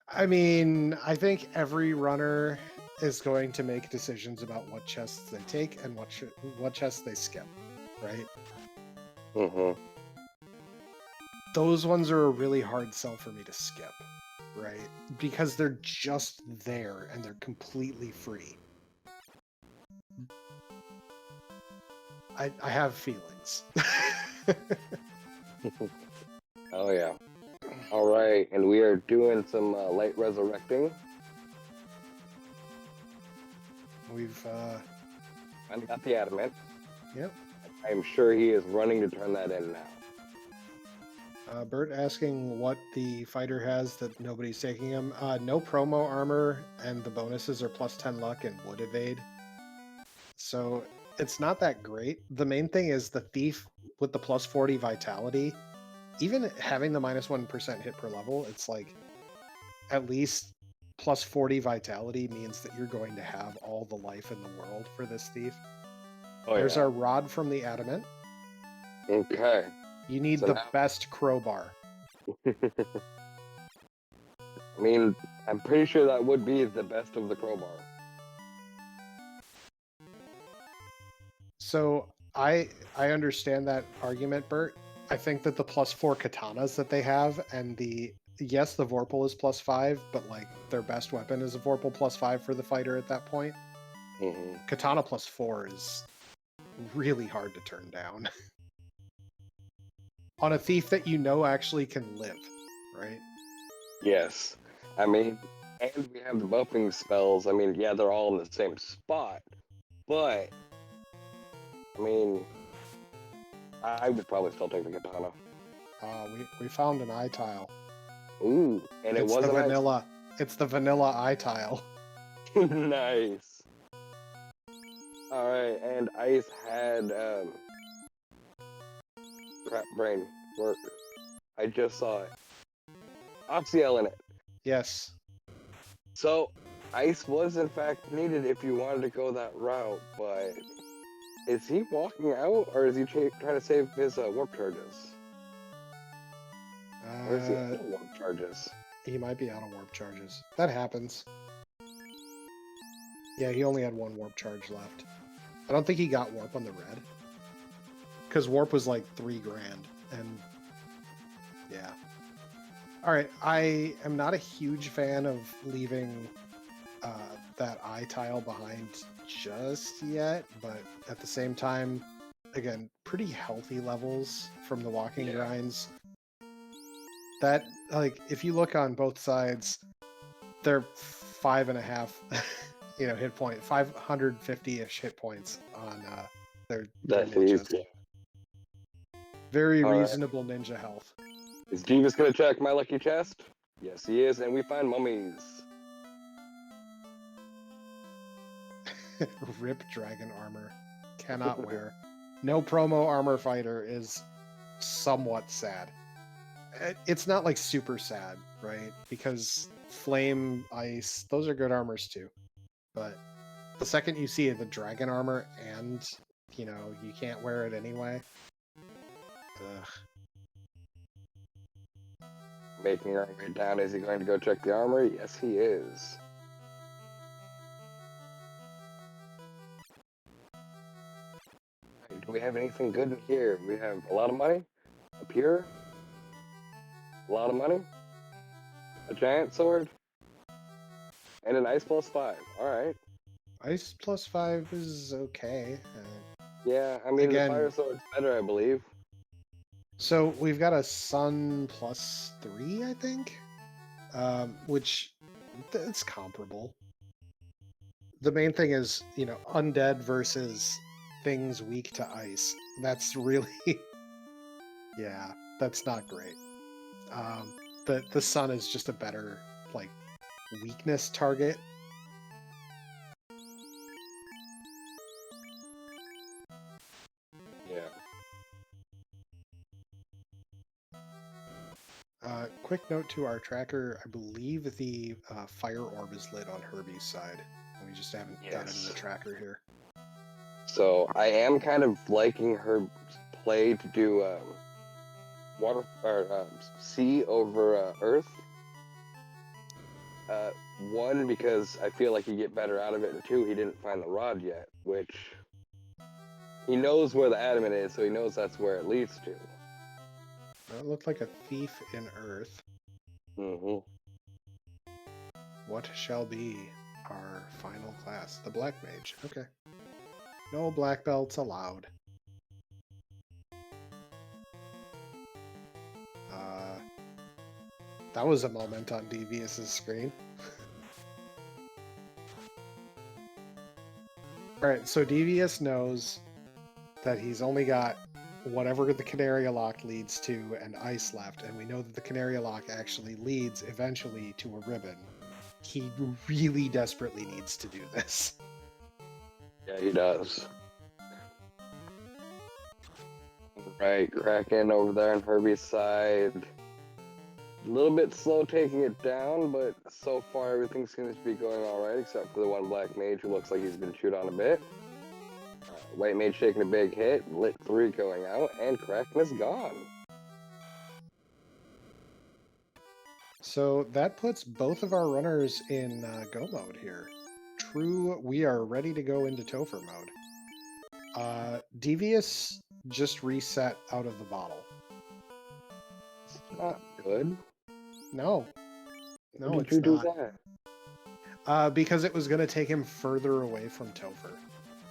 I mean, I think every runner is going to make decisions about what chests they take and what chests they skip, right? Mm-hmm. Those ones are a really hard sell for me to skip, right? Because they're just there and they're completely free. I have feelings. Oh yeah. All right, and we are doing some light resurrecting. We've finally got the adamant. Yep. I am sure he is running to turn that in now. Bert asking what the fighter has that nobody's taking him. No promo armor, and the bonuses are +10 luck and wood evade. So it's not that great. The main thing is the thief with the +40 vitality. Even having the -1% hit per level, it's like at least +40 vitality means that you're going to have all the life in the world for this thief. Oh, There's yeah. our rod from the adamant. Okay. You need the best crowbar. I mean, I'm pretty sure that would be the best of the crowbar. So I understand that argument, Bert. I think that the +4 katanas that they have, and the Vorpal is +5, but like their best weapon is a Vorpal +5 for the fighter at that point. Mm-hmm. Katana +4 is really hard to turn down. On a thief that you know actually can live, right? Yes. I mean, and we have the buffing spells. I mean, yeah, they're all in the same spot, but I mean, I would probably still take the katana. We found an eye tile. Ooh, and it It's the wasn't ice. vanilla. It's the vanilla eye tile. Nice. All right, and ice had crap brain work. I just saw it. Oxyel in it. Yes. So ice was in fact needed if you wanted to go that route, but is he walking out or is he trying to save his warp charges? Or is he out of warp charges? He might be out of warp charges. That happens. Yeah, he only had one warp charge left. I don't think he got warp on the red. Because warp was like $3 grand. And yeah. Alright, I am not a huge fan of leaving that eye tile behind just yet, but at the same time, again, pretty healthy levels from the walking grinds. That, like, if you look on both sides, they're 5.5 hit point, 550-ish hit points on their ninjas. Easy. Very reasonable ninja health. Is Jeeves gonna check my lucky chest? Yes, he is, and we find mummies. Rip dragon armor. Cannot wear. No promo armor fighter is somewhat sad. It's not like super sad, right? Because flame, ice, those are good armors too. But the second you see the dragon armor and, you can't wear it anyway. Ugh. Making our way down. Is he going to go check the armor? Yes, he is. Do we have anything good in here? We have a lot of money up here. A lot of money. A giant sword. And an ice +5. Alright. Ice +5 is okay. Yeah, I mean, again, the fire sword's better, I believe. So we've got a sun +3, I think, which it's comparable. The main thing is, undead versus things weak to ice. That's really, yeah, that's not great. The sun is just a better weakness target. Yeah. Quick note to our tracker, I believe the fire orb is lit on Herbie's side. We just haven't got into the tracker here. So I am kind of liking her play to do water or sea over earth. One, because I feel like you get better out of it, and two, he didn't find the rod yet, which he knows where the adamant is, so he knows that's where it leads to. That looked like a thief in earth. Mm-hmm. What shall be our final class? The Black Mage. Okay. No black belts allowed. That was a moment on Devious's screen. Alright, so Devious knows that he's only got whatever the Canaria Lock leads to and ice left, and we know that the Canaria Lock actually leads eventually to a ribbon. He really desperately needs to do this. Yeah, he does. Right, Kraken over there on Herbie's side. A little bit slow taking it down, but so far everything seems to be going alright, except for the one Black Mage who looks like he's been chewed on a bit. White Mage taking a big hit, Lit 3 going out, and Kraken is gone. So that puts both of our runners in go mode here. True, we are ready to go into Topher mode. Devious just reset out of the bottle. It's not good. No, Why did you do that? Because it was going to take him further away from Topher.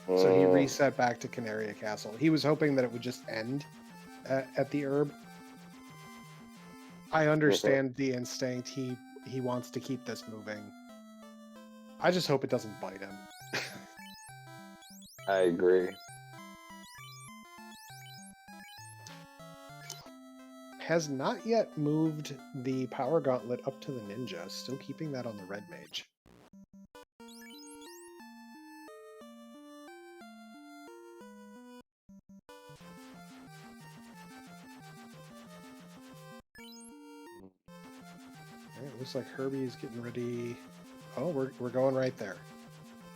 So he reset back to Canaria Castle. He was hoping that it would just end at the herb. I understand the instinct. He wants to keep this moving. I just hope it doesn't bite him. I agree. has not yet moved the power gauntlet up to the ninja, still keeping that on the red mage. It looks like Herbie's getting ready. Oh, we're going right there.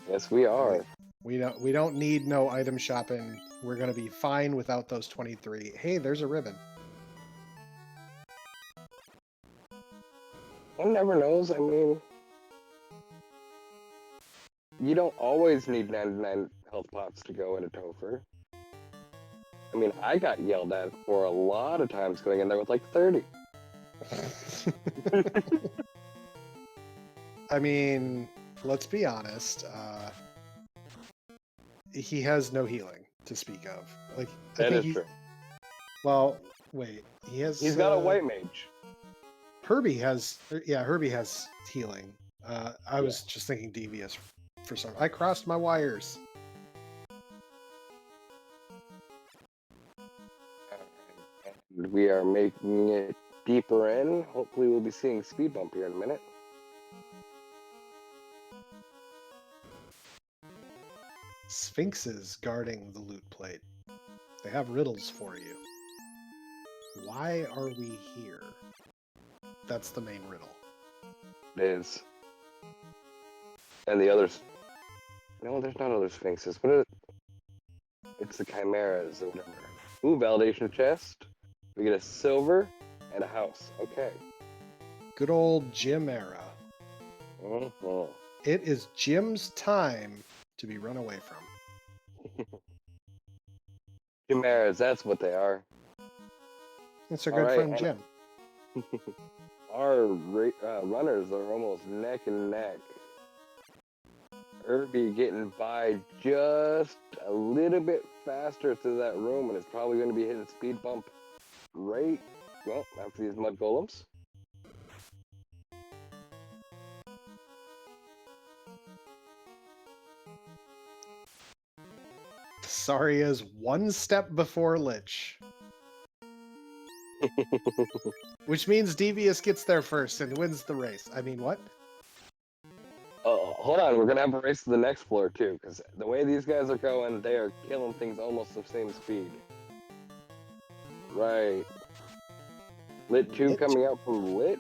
Yes, we are. We don't need no item shopping. We're gonna be fine without those 23. Hey, there's a ribbon. One never knows. I mean, you don't always need 99 health pots to go into Topher. I mean, I got yelled at for a lot of times going in there with like 30. I mean, let's be honest. He has no healing to speak of. Like That is true. Well, wait. He's got a white mage. Herbie has. Yeah, Herbie has healing. I was just thinking devious for some. I crossed my wires. And we are making it deeper in. Hopefully, we'll be seeing speed bump here in a minute. Sphinxes guarding the loot plate. They have riddles for you. Why are we here? That's the main riddle. It is. And the others. No, there's not other Sphinxes. What are it? It's the Chimeras or whatever. Ooh, validation chest. We get a silver and a house. Okay. Good old Jim era. Mm-hmm. It is Jim's time to be run away from. Chimeras, that's what they are. It's our good friend Jim. Our runners are almost neck and neck. Herbie getting by just a little bit faster through that room, and it's probably going to be hitting speed bump right, well, after these mud golems. Sorry is one step before Lich. Which means Devious gets there first and wins the race. I mean, what? Oh, hold on. We're going to have a race to the next floor, too, because the way these guys are going, they are killing things almost the same speed. Right. Lit 2 coming out from Lich.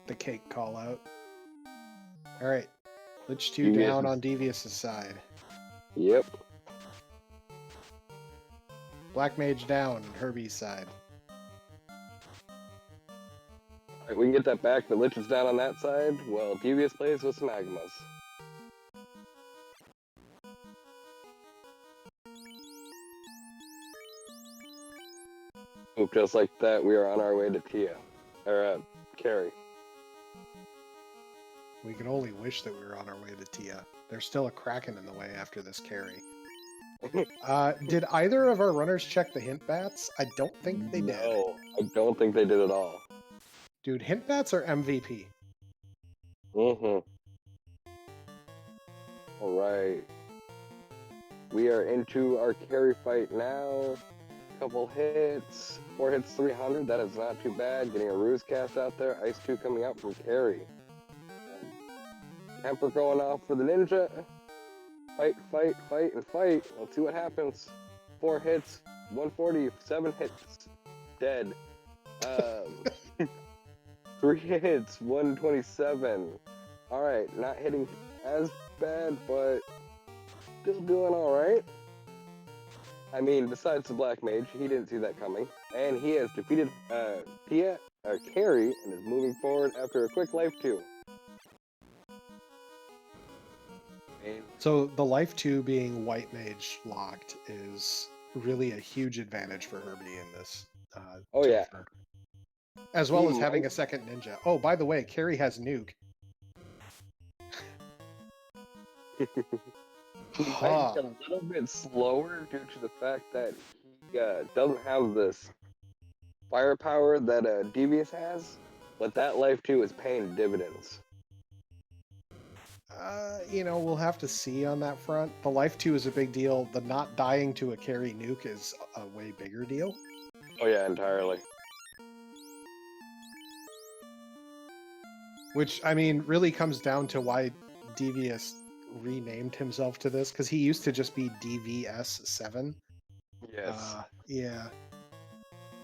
The cake call out. Alright. Lich 2 down on Devious's side. Yep. Black Mage down, Herbie's side. Alright, we can get that back, but Lich is down on that side. Well, Devious plays with some Magmas. Oop, just like that, we are on our way to Tia. Or, Carrie. We can only wish that we were on our way to Tia. There's still a Kraken in the way after this carry. Did either of our runners check the hint bats? I don't think they did. No, I don't think they did at all. Dude, hint bats are MVP. Mm-hmm. Alright. We are into our carry fight now. Couple hits. 4 hits, 300. That is not too bad. Getting a ruse cast out there. Ice 2 coming out from carry. Temper going off for the ninja. Fight, fight, fight, and fight. Let's see what happens. 4 hits, 140, 7 hits, dead. 3 hits, 127. Alright, not hitting as bad, but still doing alright. I mean, besides the Black Mage, he didn't see that coming. And he has defeated Tia, Carrie, and is moving forward after a quick life 2. So the life 2 being white mage locked is really a huge advantage for Herbie in this. Oh yeah. As well as having a second ninja. Oh, by the way, Carrie has nuke. He's a little bit slower due to the fact that he doesn't have this firepower that Devious has, but that life 2 is paying dividends. You know, we'll have to see on that front. The Life 2 is a big deal. The not dying to a carry nuke is a way bigger deal. Oh yeah, entirely. Which, I mean, really comes down to why Devious renamed himself to this, because he used to just be DVS7. Yes. Yeah.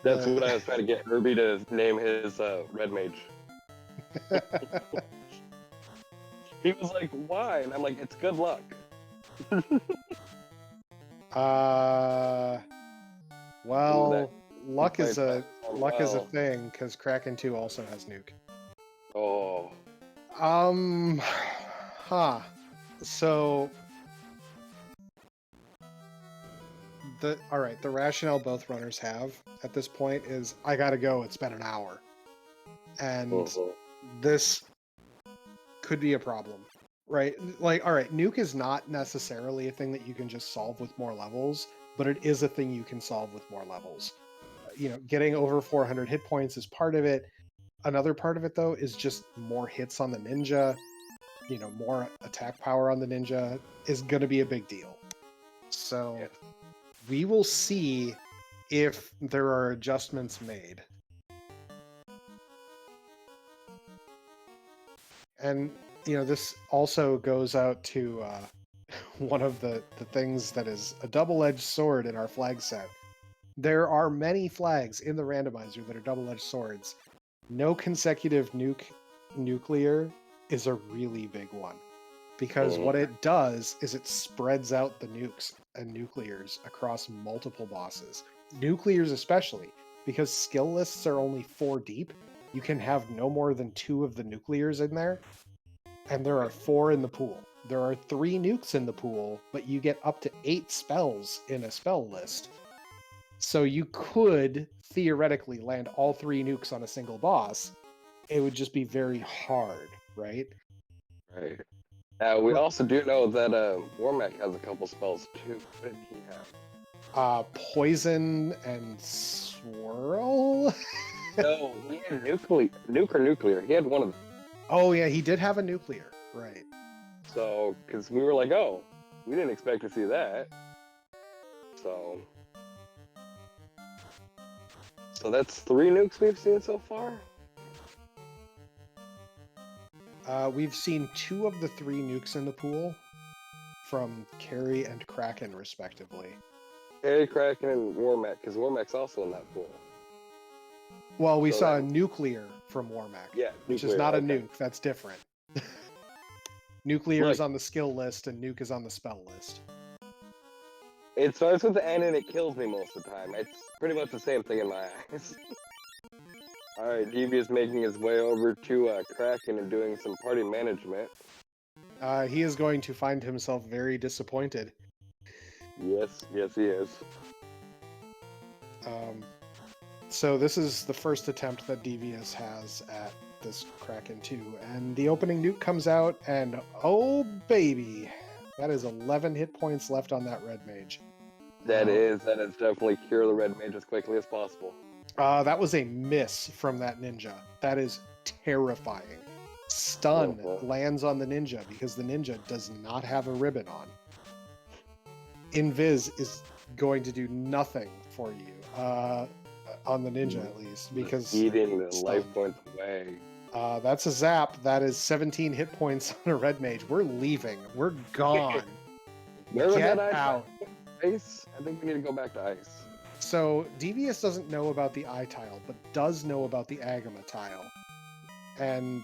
That's what I was trying to get Herbie to name his red mage. He was like, why? And I'm like, it's good luck. Well, luck is a well. thing, because Kraken 2 also has nuke. Oh. So the rationale both runners have at this point is I gotta go, it's been an hour. And this could be a problem. Right? Like, all right, nuke is not necessarily a thing that you can just solve with more levels, but it is a thing you can solve with more levels. You know, getting over 400 hit points is part of it. Another part of it, though, is just more hits on the ninja. You know, more attack power on the ninja is going to be a big deal. So we will see if there are adjustments made. And, you know, this also goes out to one of the things that is a double-edged sword in our flag set. There are many flags in the randomizer that are double-edged swords. No consecutive nuclear is a really big one. Because what it does is it spreads out the nukes and nuclears across multiple bosses. Nuclears especially, because skill lists are only 4 deep, you can have no more than 2 of the nuclears in there, and there are 4 in the pool. There are 3 nukes in the pool, but you get up to 8 spells in a spell list. So you could theoretically land all 3 nukes on a single boss. It would just be very hard, right? Right. We also do know that Wormack has a couple spells too. What did he have? Poison and swirl? No, he had nuke or nuclear. He had one of them. Oh yeah, he did have a nuclear, right. So, because we were like, oh, we didn't expect to see that. So that's 3 nukes we've seen so far? We've seen 2 of the 3 nukes in the pool from Carry and Kraken, respectively. Carry, Kraken, and Wormack, because Wormack's also in that pool. Well, we saw a nuclear from Wormack, which is not a nuke. That's different. Nuclear is on the skill list, and nuke is on the spell list. It starts with the N and it kills me most of the time. It's pretty much the same thing in my eyes. Alright, Devious making his way over to Kraken and doing some party management. He is going to find himself very disappointed. Yes, he is. So this is the first attempt that Devious has at this Kraken 2, and the opening nuke comes out, and oh baby, that is 11 hit points left on that red mage. That is definitely cure the red mage as quickly as possible. That was a miss from that ninja. That is terrifying. Stun lands on the ninja because the ninja does not have a ribbon on. Invis is going to do nothing for you, on the ninja at least, because eating the life points away. That's a zap. That is 17 hit points on a red mage. We're leaving. We're gone. Get out. Ice? I think we need to go back to ice. So Devious doesn't know about the eye tile, but does know about the Agama tile. And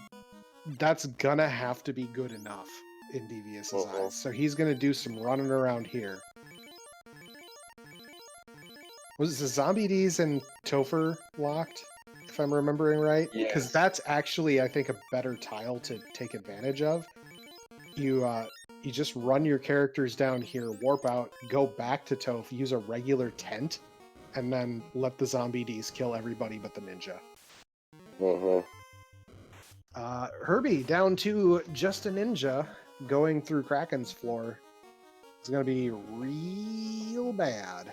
that's gonna have to be good enough in Devious's eyes. So he's gonna do some running around here. Was the Zombie D's and Topher locked, if I'm remembering right? Because that's actually, I think, a better tile to take advantage of. You just run your characters down here, warp out, go back to Toph, use a regular tent, and then let the Zombie D's kill everybody but the ninja. Herbie down to just a ninja going through Kraken's floor. It's going to be real bad.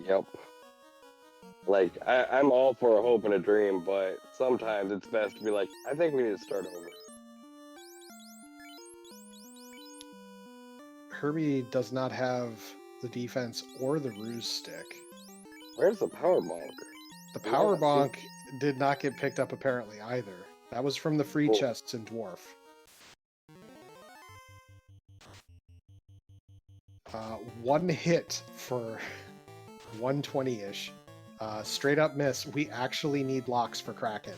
Yep. Like, I'm all for a hope and a dream, but sometimes it's best to be like, I think we need to start over. Herbie does not have the defense or the ruse stick. Where's the power bonk? The power bonk did not get picked up apparently either. That was from the free chests in Dwarf. One hit for 120-ish. Straight up miss. We actually need locks for Kraken.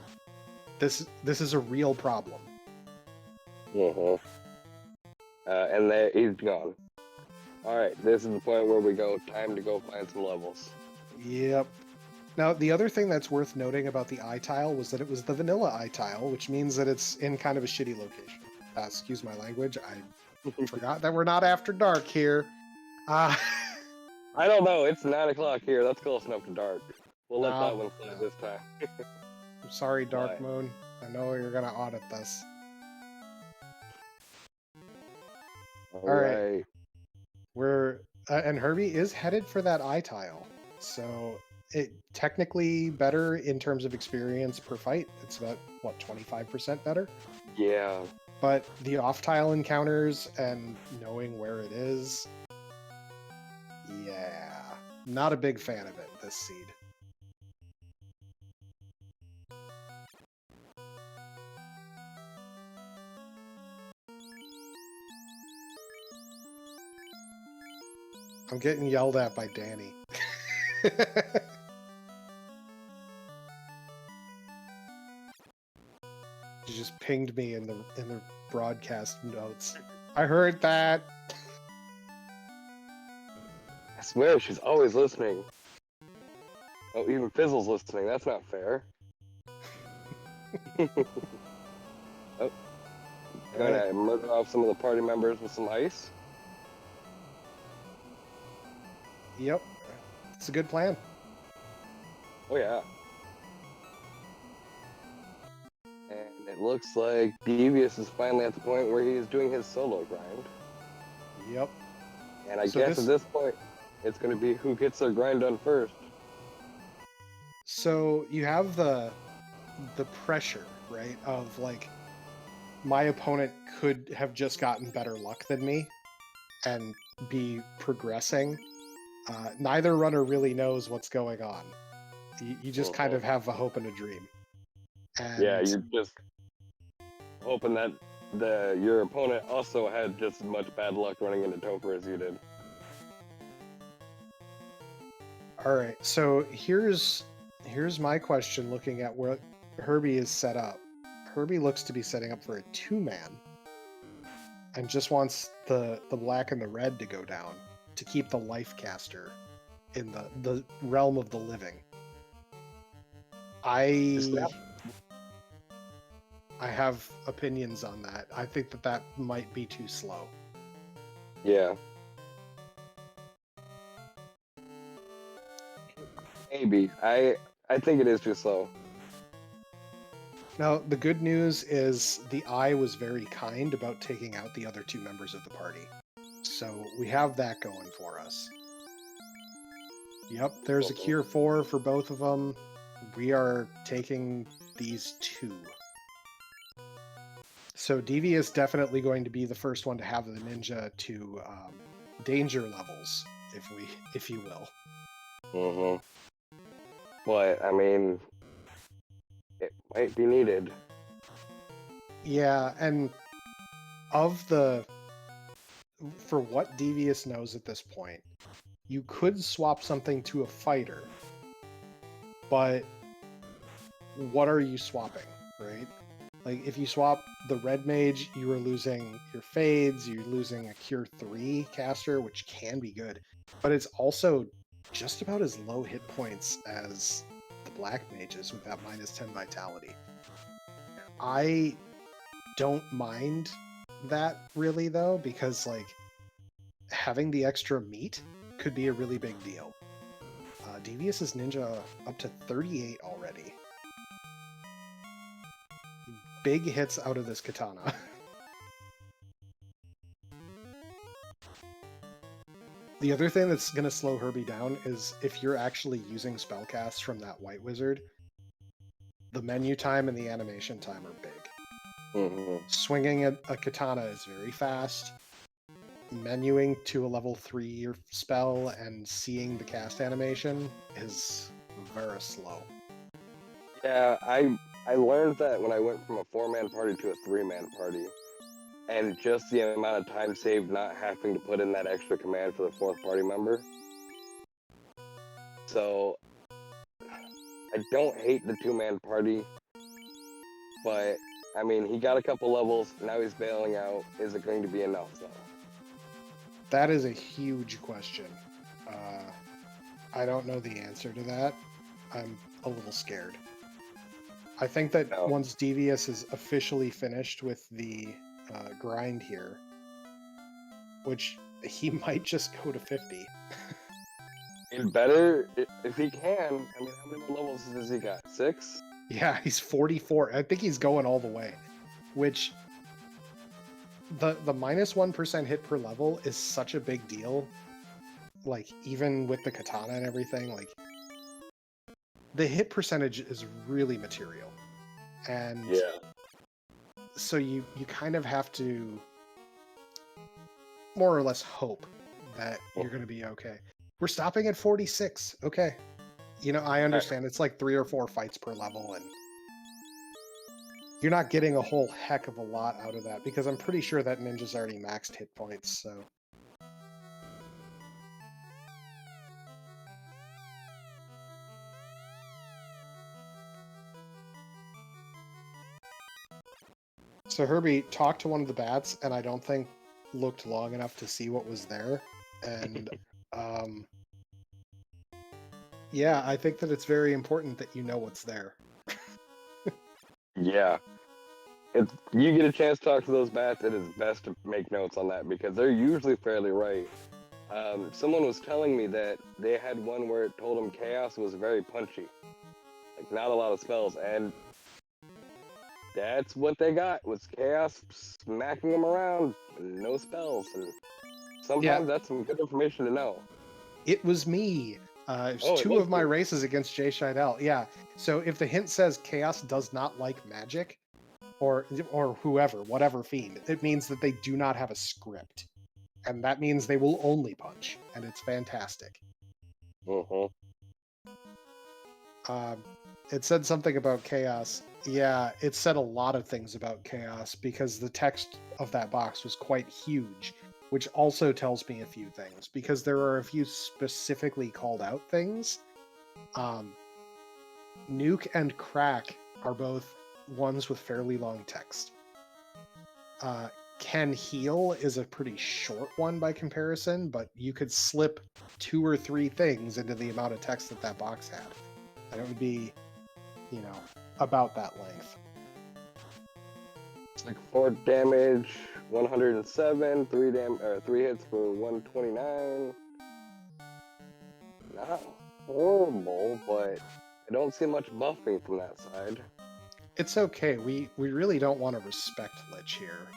This is a real problem. And there he's gone. Alright, this is the point where we go. Time to go find some levels. Yep. Now, the other thing that's worth noting about the eye tile was that it was the vanilla eye tile, which means that it's in kind of a shitty location. Excuse my language. I forgot that we're not after dark here. I don't know. It's 9 o'clock here. That's close enough to dark. We'll let that one slide this time. I'm sorry, Dark Moon. I know you're going to audit this. All right. We're and Herbie is headed for that eye tile. So it technically better in terms of experience per fight. It's about, what, 25% better? Yeah. But the off-tile encounters and knowing where it is, yeah, not a big fan of it, this seed. I'm getting yelled at by Danny. She just pinged me in the broadcast notes. I heard that. I swear she's always listening. Oh, even Fizzle's listening. That's not fair. Oh, gonna murder off some of the party members with some ice. Yep, it's a good plan. Oh yeah. And it looks like Devious is finally at the point where he is doing his solo grind. Yep. And I guess at this point, it's going to be who gets their grind done first. So you have the pressure, right, of like, my opponent could have just gotten better luck than me and be progressing. Neither runner really knows what's going on. You just kind of have a hope and a dream. And yeah, you're just hoping that your opponent also had just as much bad luck running into Topher as you did. All right, so here's my question looking at where Herbie is set up. Herbie looks to be setting up for a 2-man and just wants the black and the red to go down to keep the life caster in the realm of the living. I have opinions on that. I think that might be too slow. Yeah. Maybe. I think it is too slow. Now, the good news is the eye was very kind about taking out the other 2 members of the party. So we have that going for us. Yep, there's a Cure 4 for both of them. We are taking these 2. So Devious is definitely going to be the first one to have the ninja to danger levels, if you will. But, I mean, it might be needed. Yeah, and for what Devious knows at this point, you could swap something to a fighter, but what are you swapping, right? Like, if you swap the red mage, you are losing your fades, you're losing a Cure 3 caster, which can be good, but it's also just about as low hit points as the black mages with that -10 vitality. I don't mind that really though, because like having the extra meat could be a really big deal. Devious's ninja up to 38 already. Big hits out of this katana. The other thing that's going to slow Herbie down is if you're actually using spellcasts from that white wizard, the menu time and the animation time are big. Swinging a katana is very fast. menuing to a level 3 spell and seeing the cast animation is very slow. Yeah, I learned that when I went from a 4-man party to a 3-man party, and just the amount of time saved not having to put in that extra command for the 4th party member. So I don't hate the 2-man party, but I mean, he got a couple levels, now he's bailing out. Is it going to be enough though? That is a huge question. I don't know the answer to that. I'm a little scared. I think that once Devious is officially finished with the grind here, which he might just go to 50. It better, if he can. I mean, how many more levels has he got? 6? Yeah, he's 44. I think he's going all the way, which the -1% hit per level is such a big deal. Like, even with the katana and everything, like, the hit percentage is really material. And yeah, so you kind of have to more or less hope that you're going to be okay. We're stopping at 46. Okay. You know, I understand it's like 3 or 4 fights per level, and you're not getting a whole heck of a lot out of that, because I'm pretty sure that ninja's already maxed hit points, so... So Herbie talked to one of the bats, and I don't think looked long enough to see what was there, and yeah, I think that it's very important that you know what's there. yeah. If you get a chance to talk to those bats, it is best to make notes on that because they're usually fairly right. Someone was telling me that they had one where it told them Chaos was very punchy, like not a lot of spells, and that's what they got was Chaos smacking them around, no spells, and sometimes that's some good information to know. It was me. It was 2 of my races against Jay Scheidel. Yeah. So if the hint says Chaos does not like magic, or whoever, whatever fiend, it means that they do not have a script, and that means they will only punch, and it's fantastic. It said something about Chaos. Yeah, it said a lot of things about Chaos because the text of that box was quite huge, which also tells me a few things, because there are a few specifically called out things. Nuke and Crack are both ones with fairly long text. Can Heal is a pretty short one by comparison, but you could slip 2 or 3 things into the amount of text that that box had, and it would be, you know, about that length. It's like 4 damage, 107, 3 hits for 129. Not horrible, but I don't see much buffing from that side. It's okay. We really don't want to respect Lich here.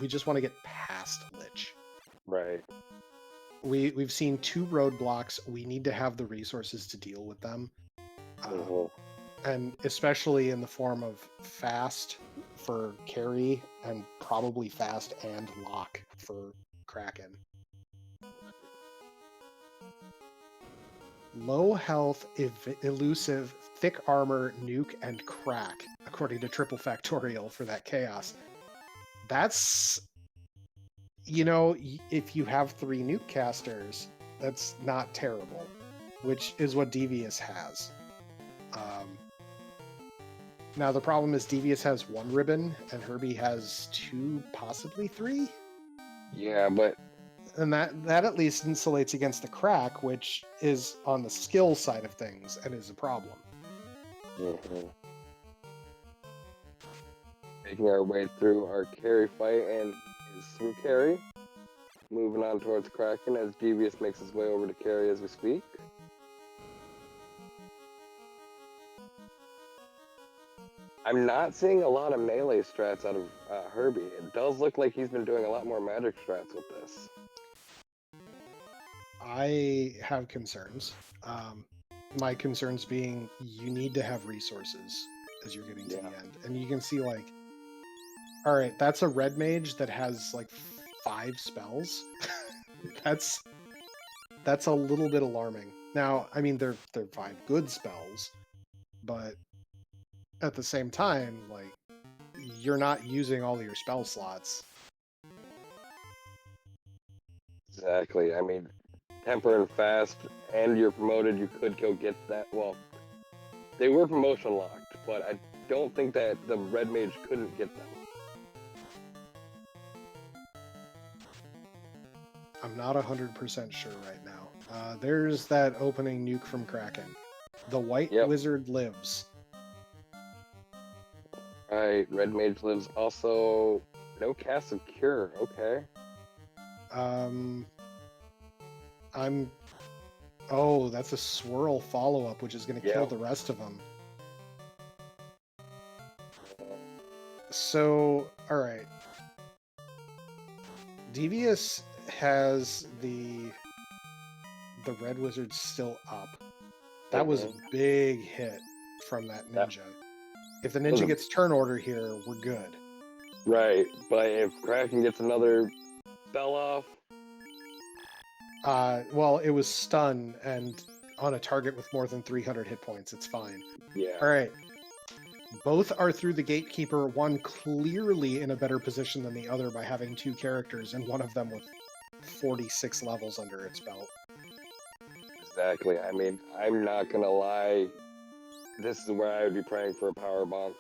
We just want to get past Lich. Right. We've seen 2 roadblocks. We need to have the resources to deal with them. And especially in the form of fast for carry, and probably fast and lock for Kraken. Low health, elusive, thick armor, nuke, and crack, according to Triple Factorial for that Chaos. That's, you know, if you have 3 nuke casters, that's not terrible, which is what Devious has. Now the problem is Devious has 1 ribbon, and Herbie has 2, possibly 3? Yeah, but... And that at least insulates against the crack, which is on the skill side of things, and is a problem. Making our way through our carry fight, and is through carry. Moving on towards Kraken as Devious makes his way over to carry as we speak. I'm not seeing a lot of melee strats out of Herbie. It does look like he's been doing a lot more magic strats with this. I have concerns. My concerns being you need to have resources as you're getting to the end. And you can see, like, alright, that's a red mage that has, like, 5 spells. that's a little bit alarming. Now, I mean, they're 5 good spells, but at the same time, like, you're not using all of your spell slots. Exactly. I mean, temper and fast, and you're promoted. You could go get that. Well, they were promotion locked, but I don't think that the red mage couldn't get them. I'm not 100% sure right now. There's that opening nuke from Kraken. The white wizard lives. Right, red mage lives. Also, no cast of cure. Okay. Oh, that's a swirl follow-up, which is going to kill the rest of them. So, all right. Devious has the red wizard still up. That was a big hit from that ninja. If the ninja gets turn order here, we're good. Right, but if Kraken gets another spell off... well, it was stun and on a target with more than 300 hit points. It's fine. Yeah. All right. Both are through the gatekeeper, one clearly in a better position than the other by having 2 characters, and one of them with 46 levels under its belt. Exactly. I mean, I'm not gonna lie. This is where I would be praying for a power bonk.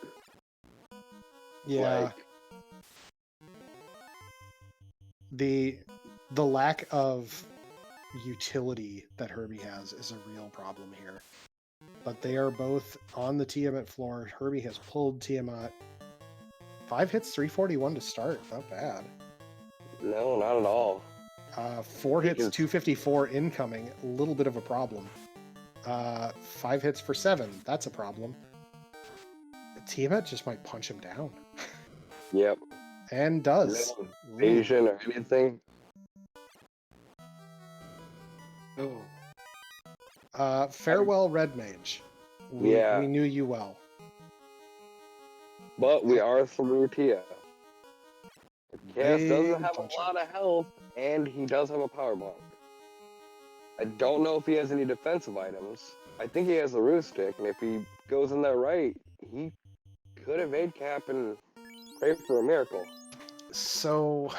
Yeah. Like, the lack of utility that Herbie has is a real problem here. But they are both on the Tiamat floor. Herbie has pulled Tiamat. 5 hits, 341 to start. Not bad. no, not at all. 4 hits, 254 incoming. A little bit of a problem. 5 hits for 7. That's a problem. Tiamat just might punch him down. Yep. And does. No evasion or anything. Oh. Farewell, Red Mage. We knew you well. But we are through Tia. Chaos doesn't have a lot of health, and he does have a power bomb. I don't know if he has any defensive items. I think he has the root stick, and if he goes in there right, he could evade cap and pray for a miracle. So,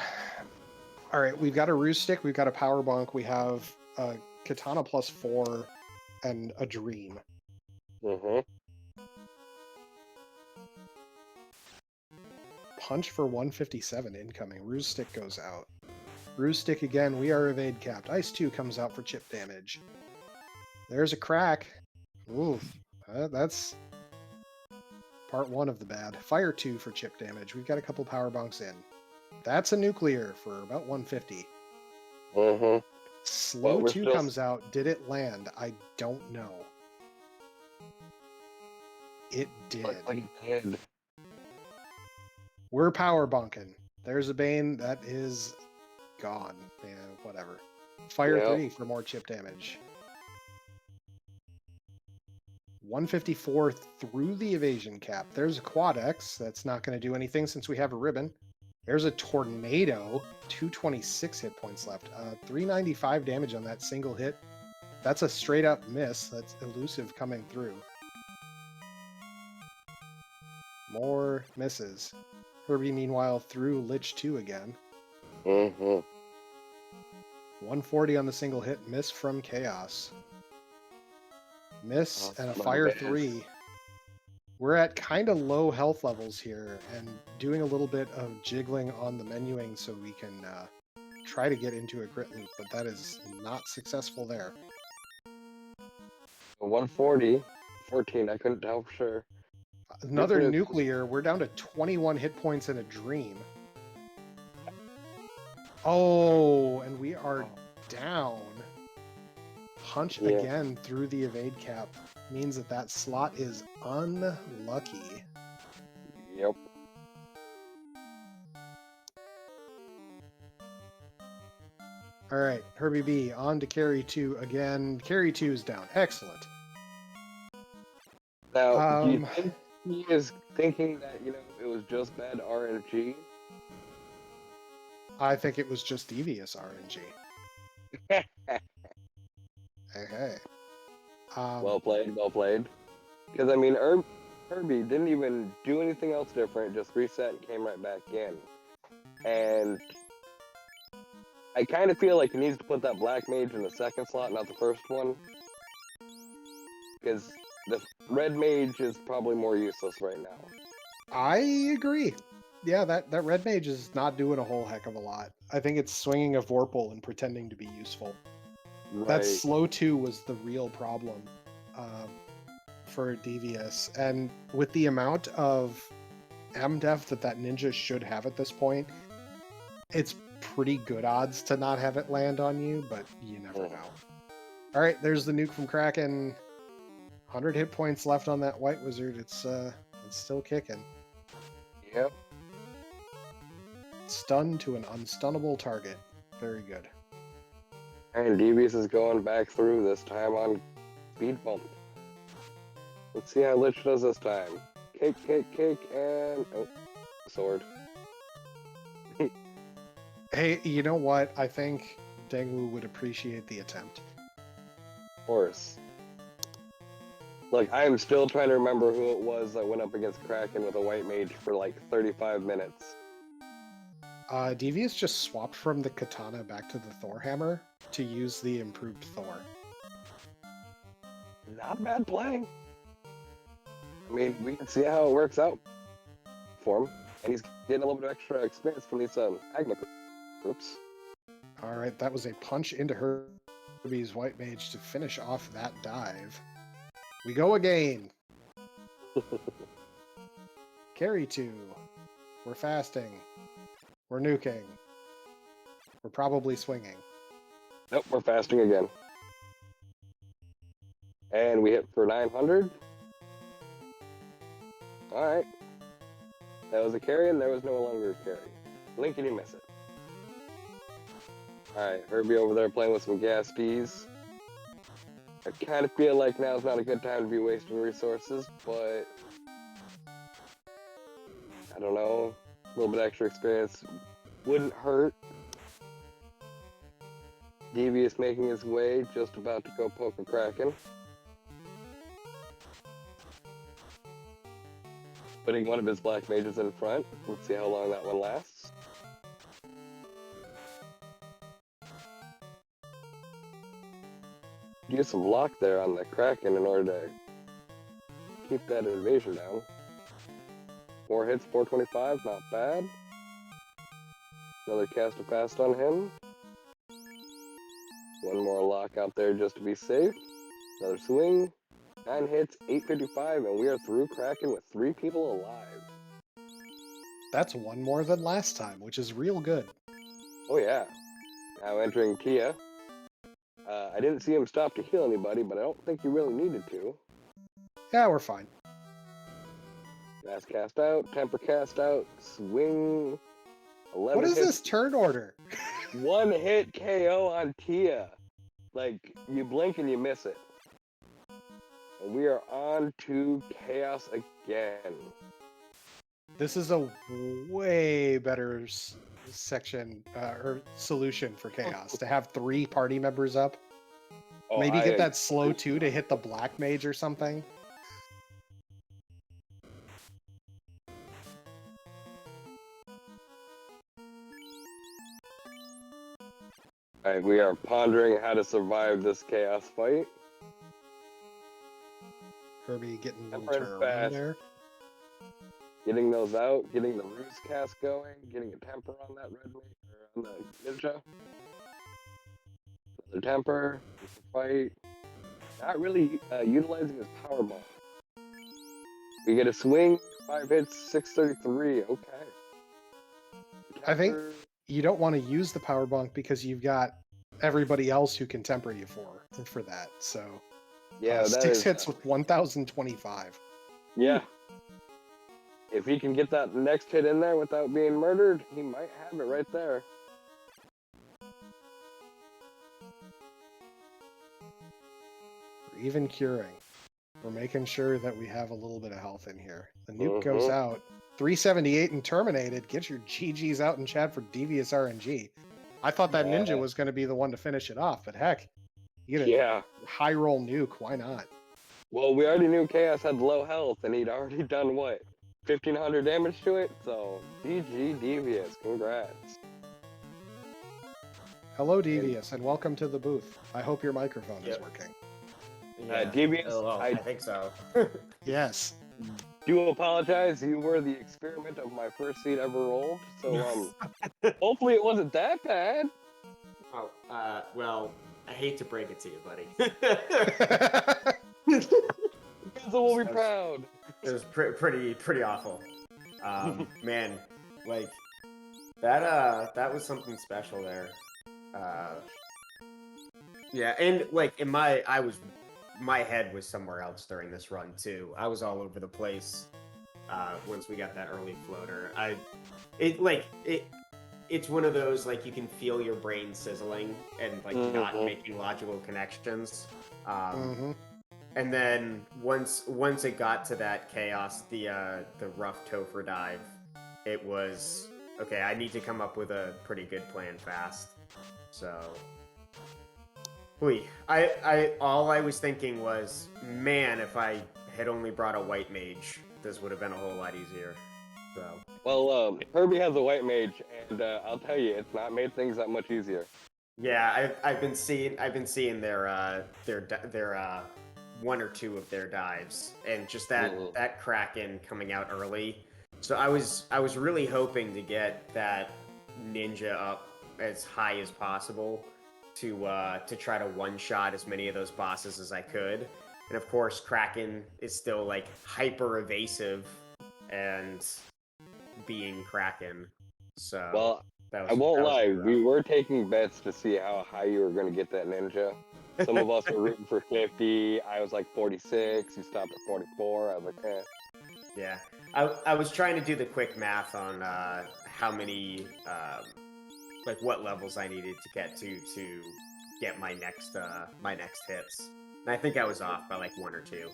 all right, we've got a roost stick, we've got a power bonk, we have a katana +4 and a dream. Punch for 157 incoming. Ruse stick goes out. Ruse stick again, we are evade capped. Ice 2 comes out for chip damage. There's a crack. Oof. That's part 1 of the bad. Fire 2 for chip damage. We've got a couple power bonks in. That's a nuclear for about 150. Slow 2 comes out. Did it land? I don't know. It did. We're power bonking. There's a Bane. That is gone. Yeah, whatever. Fire 3 for more chip damage. 154 through the evasion cap. There's a Quad X. That's not going to do anything since we have a ribbon. There's a Tornado. 226 hit points left. 395 damage on that single hit. That's a straight up miss. That's elusive coming through. More misses. Herbie, meanwhile, through Lich 2 again. 140 on the single hit. Miss from Chaos. Miss and a Fire 3. We're at kind of low health levels here and doing a little bit of jiggling on the menuing so we can try to get into a grit loop, but that is not successful there. 140. 14, I couldn't tell for sure. Another nuclear. We're down to 21 hit points in a dream. Oh, and we are down. Punch again through the evade cap means that slot is unlucky. Yep. All right, Herbie B on to carry 2 again. Carry 2 is down. Excellent. Now, do you think he is thinking that, it was just bad RNG? I think it was just devious RNG. Hey. Well played, well played. Because, I mean, Herbie didn't even do anything else different, just reset and came right back in. And I kind of feel like he needs to put that Black Mage in the second slot, not the first one. Because the Red Mage is probably more useless right now. I agree. Yeah, that red mage is not doing a whole heck of a lot. I think it's swinging a Vorpal and pretending to be useful. That Right. slow 2 was the real problem for Devious. And with the amount of MDef that ninja should have at this point, it's pretty good odds to not have it land on you, but you never know. All right, there's the nuke from Kraken. 100 hit points left on that white wizard. It's still kicking. Yep. Stun to an unstunnable target. Very good. And Devious is going back through, this time on speed bump. Let's see how Lich does this time. Kick, and... oh, sword. Hey, you know what? I think Dengwu would appreciate the attempt. Of course. Look, I am still trying to remember who it was that went up against Kraken with a white mage for like 35 minutes. Devious just swapped from the katana back to the Thor hammer to use the improved Thor. Not bad playing. I mean, we can see how it works out for him. And he's getting a little bit of extra experience from these Agma groups. All right, that was a punch into Herbie's white mage to finish off that dive. We go again. Carry 2. We're fasting. We're nuking. We're probably swinging. Nope, we're fasting again. And we hit for 900. Alright. That was a carry, and there was no longer a carry. Blink and you miss it. Alright, Herbie over there playing with some gas Ds. I kind of feel like now's not a good time to be wasting resources, but... I don't know. A little bit extra experience wouldn't hurt. Devious making his way, just about to go poke a Kraken. Putting one of his black mages in front. Let's see how long that one lasts. Use some block there on the Kraken in order to keep that invasion down. 4 hits, 425, not bad. Another cast of fast on him. One more lock out there just to be safe. Another swing. 9 hits, 855, and we are through Kraken with 3 people alive. That's one more than last time, which is real good. Oh yeah. Now entering Tia. I didn't see him stop to heal anybody, but I don't think he really needed to. Yeah, we're fine. Gas cast out, temper cast out, swing. 11 What is hits. this turn order? 1 hit KO on Tia. Like, you blink and you miss it. And we are on to Chaos again. This is a way better section or solution for Chaos to have 3 party members up. Oh, Maybe get that slow 2 to hit the black mage or something. Alright, we are pondering how to survive this Chaos fight. Herbie getting a little Temper and turn fast. around there. Getting those out, getting the Ruse cast going, getting a temper on that red mage, or on the ninja. Another temper, fight. Not really utilizing his power bomb. We get a swing, 5 hits, 633. Okay. I think you don't want to use the power bunk because you've got everybody else who can temper you for that. So yeah, that 6 is, hits with 1025. Yeah. If he can get that next hit in there without being murdered, he might have it right there. Or even curing. We're making sure that we have a little bit of health in here. The nuke goes out. 378 and terminated. Get your GGs out in chat for DeviuosRNG. I thought that ninja was going to be the one to finish it off, but heck, you get a high roll nuke. Why not? Well, we already knew Chaos had low health, and he'd already done what, 1,500 damage to it. So GG Devious, congrats. Hello, Devious, and welcome to the booth. I hope your microphone is working. Yeah. Devious, I think so. Yes. Do apologize. You were the experiment of my first seed ever rolled. So hopefully it wasn't that bad. Oh, well, I hate to break it to you, buddy. So we'll be proud. It was pretty awful. Man, like that was something special there. Yeah, and like my head was somewhere else during this run too. I was all over the place. Once we got that early floater, it's one of those, like, you can feel your brain sizzling and like not making logical connections. And then once it got to that chaos, the rough Topher dive, it was okay. I need to come up with a pretty good plan fast. So, all I was thinking was, man, if I had only brought a white mage, this would have been a whole lot easier. So. Well, Herbie has a white mage, and I'll tell you, it's not made things that much easier. Yeah, I've been seeing their one or two of their dives, and just that Kraken coming out early. So I was really hoping to get that ninja up as high as possible to try to one-shot as many of those bosses as I could. And of course, Kraken is still like hyper evasive and being Kraken. So well, I won't lie, we were taking bets to see how high you were going to get that ninja. Some of us were rooting for 50. I was like 46. You stopped at 44. I was like, eh. Yeah, I was trying to do the quick math on how many, like what levels I needed to get to get my next hits. And I think I was off by like 1 or 2.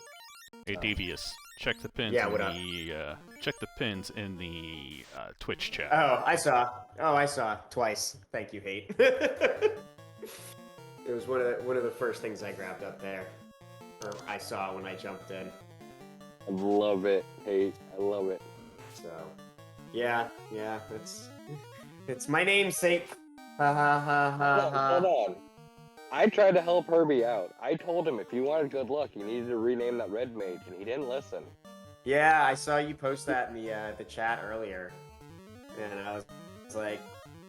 Hey, Devious, check the pins. Yeah, check the pins in the Twitch chat. Oh, I saw twice. Thank you, Hate. It was one of the first things I grabbed up there, or I saw when I jumped in. I love it, Hate. I love it. So, yeah, it's my namesake. Ha ha ha ha ha. Hold on. I tried to help Herbie out. I told him if you wanted good luck, you needed to rename that red mage, and he didn't listen. Yeah, I saw you post that in the chat earlier, and I was like,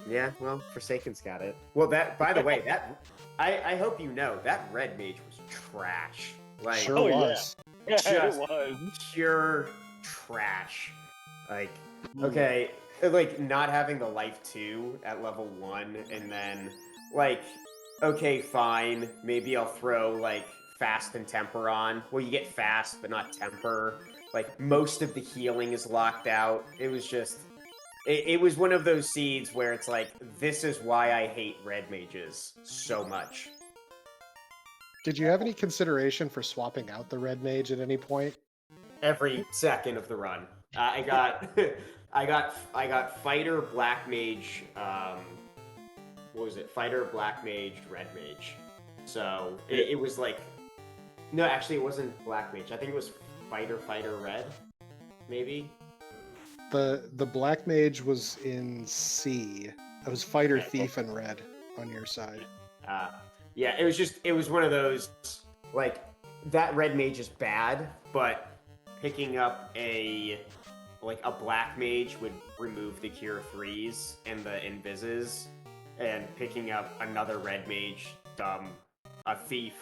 yeah, well, Forsaken's got it. Well, that, by the way, that I hope you know that red mage was trash. Like, Sure was. Yeah, just it was. pure trash. Like, okay, like not having the life 2 at level 1, and then like, okay, fine, maybe I'll throw like fast and temper on. Well, you get fast, but not temper. Like, most of the healing is locked out. It was just, it was one of those seeds where it's like, this is why I hate red mages so much. Did you have any consideration for swapping out the red mage at any point? Every second of the run, I got fighter, black mage. What was it? Fighter, black mage, red mage. So it was like, no, actually, it wasn't black mage. I think it was fighter, red, maybe. The black mage was in C. It was fighter, thief, and red on your side. Yeah, it was one of those, like, that red mage is bad, but picking up a black mage would remove the cure 3s and the invises, and picking up another red mage, a thief,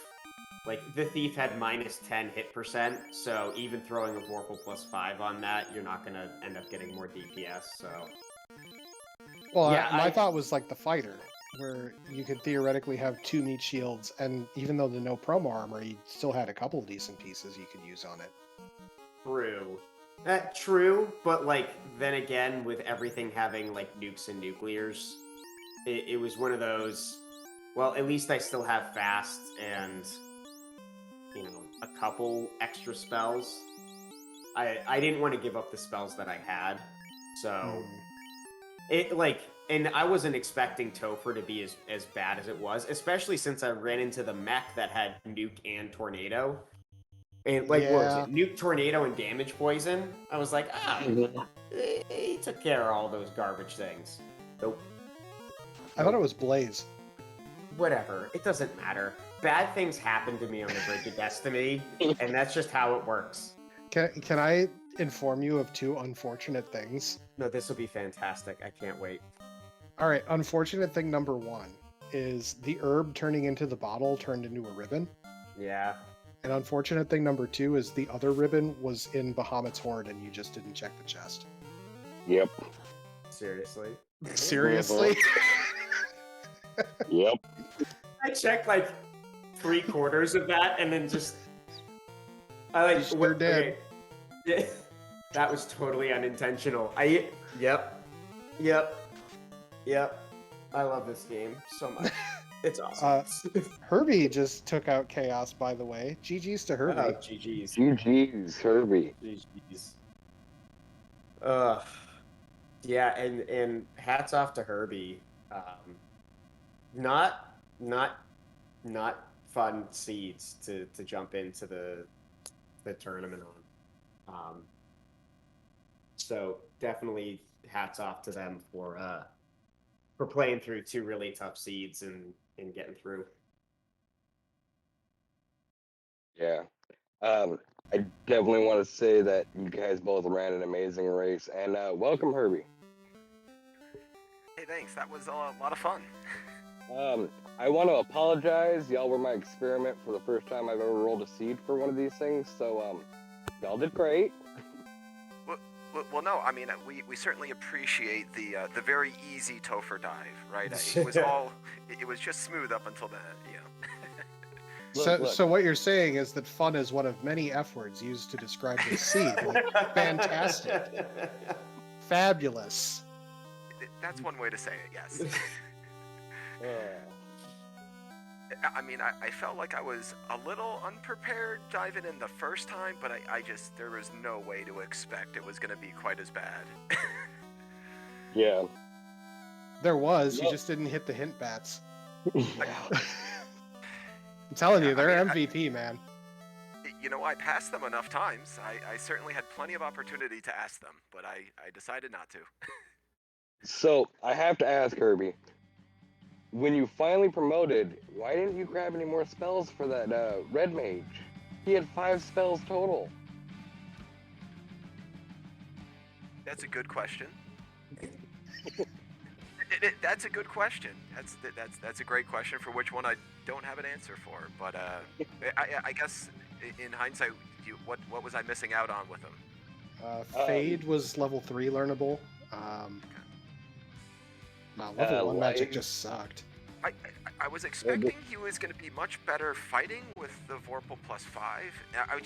like, the thief had -10 hit percent, so even throwing a Vorpal +5 on that, you're not gonna end up getting more DPS, so. Well, yeah, my thought was like the fighter, where you could theoretically have 2 meat shields, and even though the no promo armor, you still had a couple decent pieces you could use on it. True. True, but like, then again, with everything having like nukes and nuclears, it was one of those, well, at least I still have fast, and a couple extra spells. I didn't want to give up the spells that I had, so and I wasn't expecting Topher to be as bad as it was, especially since I ran into the mech that had Nuke and Tornado. And what was it? Nuke, Tornado, and Damage Poison. I was like, he took care of all those garbage things. Nope. I thought it was Blaze. Whatever. It doesn't matter. Bad things happen to me on the Bridge of Destiny, and that's just how it works. Can I inform you of 2 unfortunate things? No, this will be fantastic. I can't wait. All right, unfortunate thing number 1 is the herb turning into the bottle turned into a ribbon. Yeah. And unfortunate thing number 2 is the other ribbon was in Bahamut's Horde and you just didn't check the chest. Yep. Seriously? Seriously? Yep. I checked like 3/4 of that and then just... You sure did. Okay. That was totally unintentional. Yep. I love this game so much. It's awesome. Herbie just took out Chaos, by the way. GG's to Herbie. Oh, GG's. GG's, Herbie. GG's. Yeah, and hats off to Herbie. Not fun seeds to jump into the tournament on. So definitely hats off to them for playing through 2 really tough seeds and getting through. Yeah. I definitely want to say that you guys both ran an amazing race, and welcome, Herbie. Hey, thanks. That was a lot of fun. I want to apologize. Y'all were my experiment for the first time I've ever rolled a seed for one of these things, so y'all did great. Well, no, I mean, we certainly appreciate the very easy Topher dive, right? It was just smooth up until then, So what you're saying is that fun is one of many F words used to describe this seed. Like, fantastic. Fabulous. That's one way to say it, yes. I mean, I felt like I was a little unprepared diving in the first time, but there was no way to expect it was going to be quite as bad. Yeah. There was, you just didn't hit the hint bats. I'm telling you, they're MVP, man. I passed them enough times. I certainly had plenty of opportunity to ask them, but I decided not to. So, I have to ask, Herbie, when you finally promoted, why didn't you grab any more spells for that red mage? He had 5 spells total. That's a good question. That's a good question. That's a great question for which one I don't have an answer for. But I guess in hindsight, what was I missing out on with them? Fade was level 3 learnable. Level 1 magic just sucked. I was expecting he was going to be much better fighting with the Vorpal +5.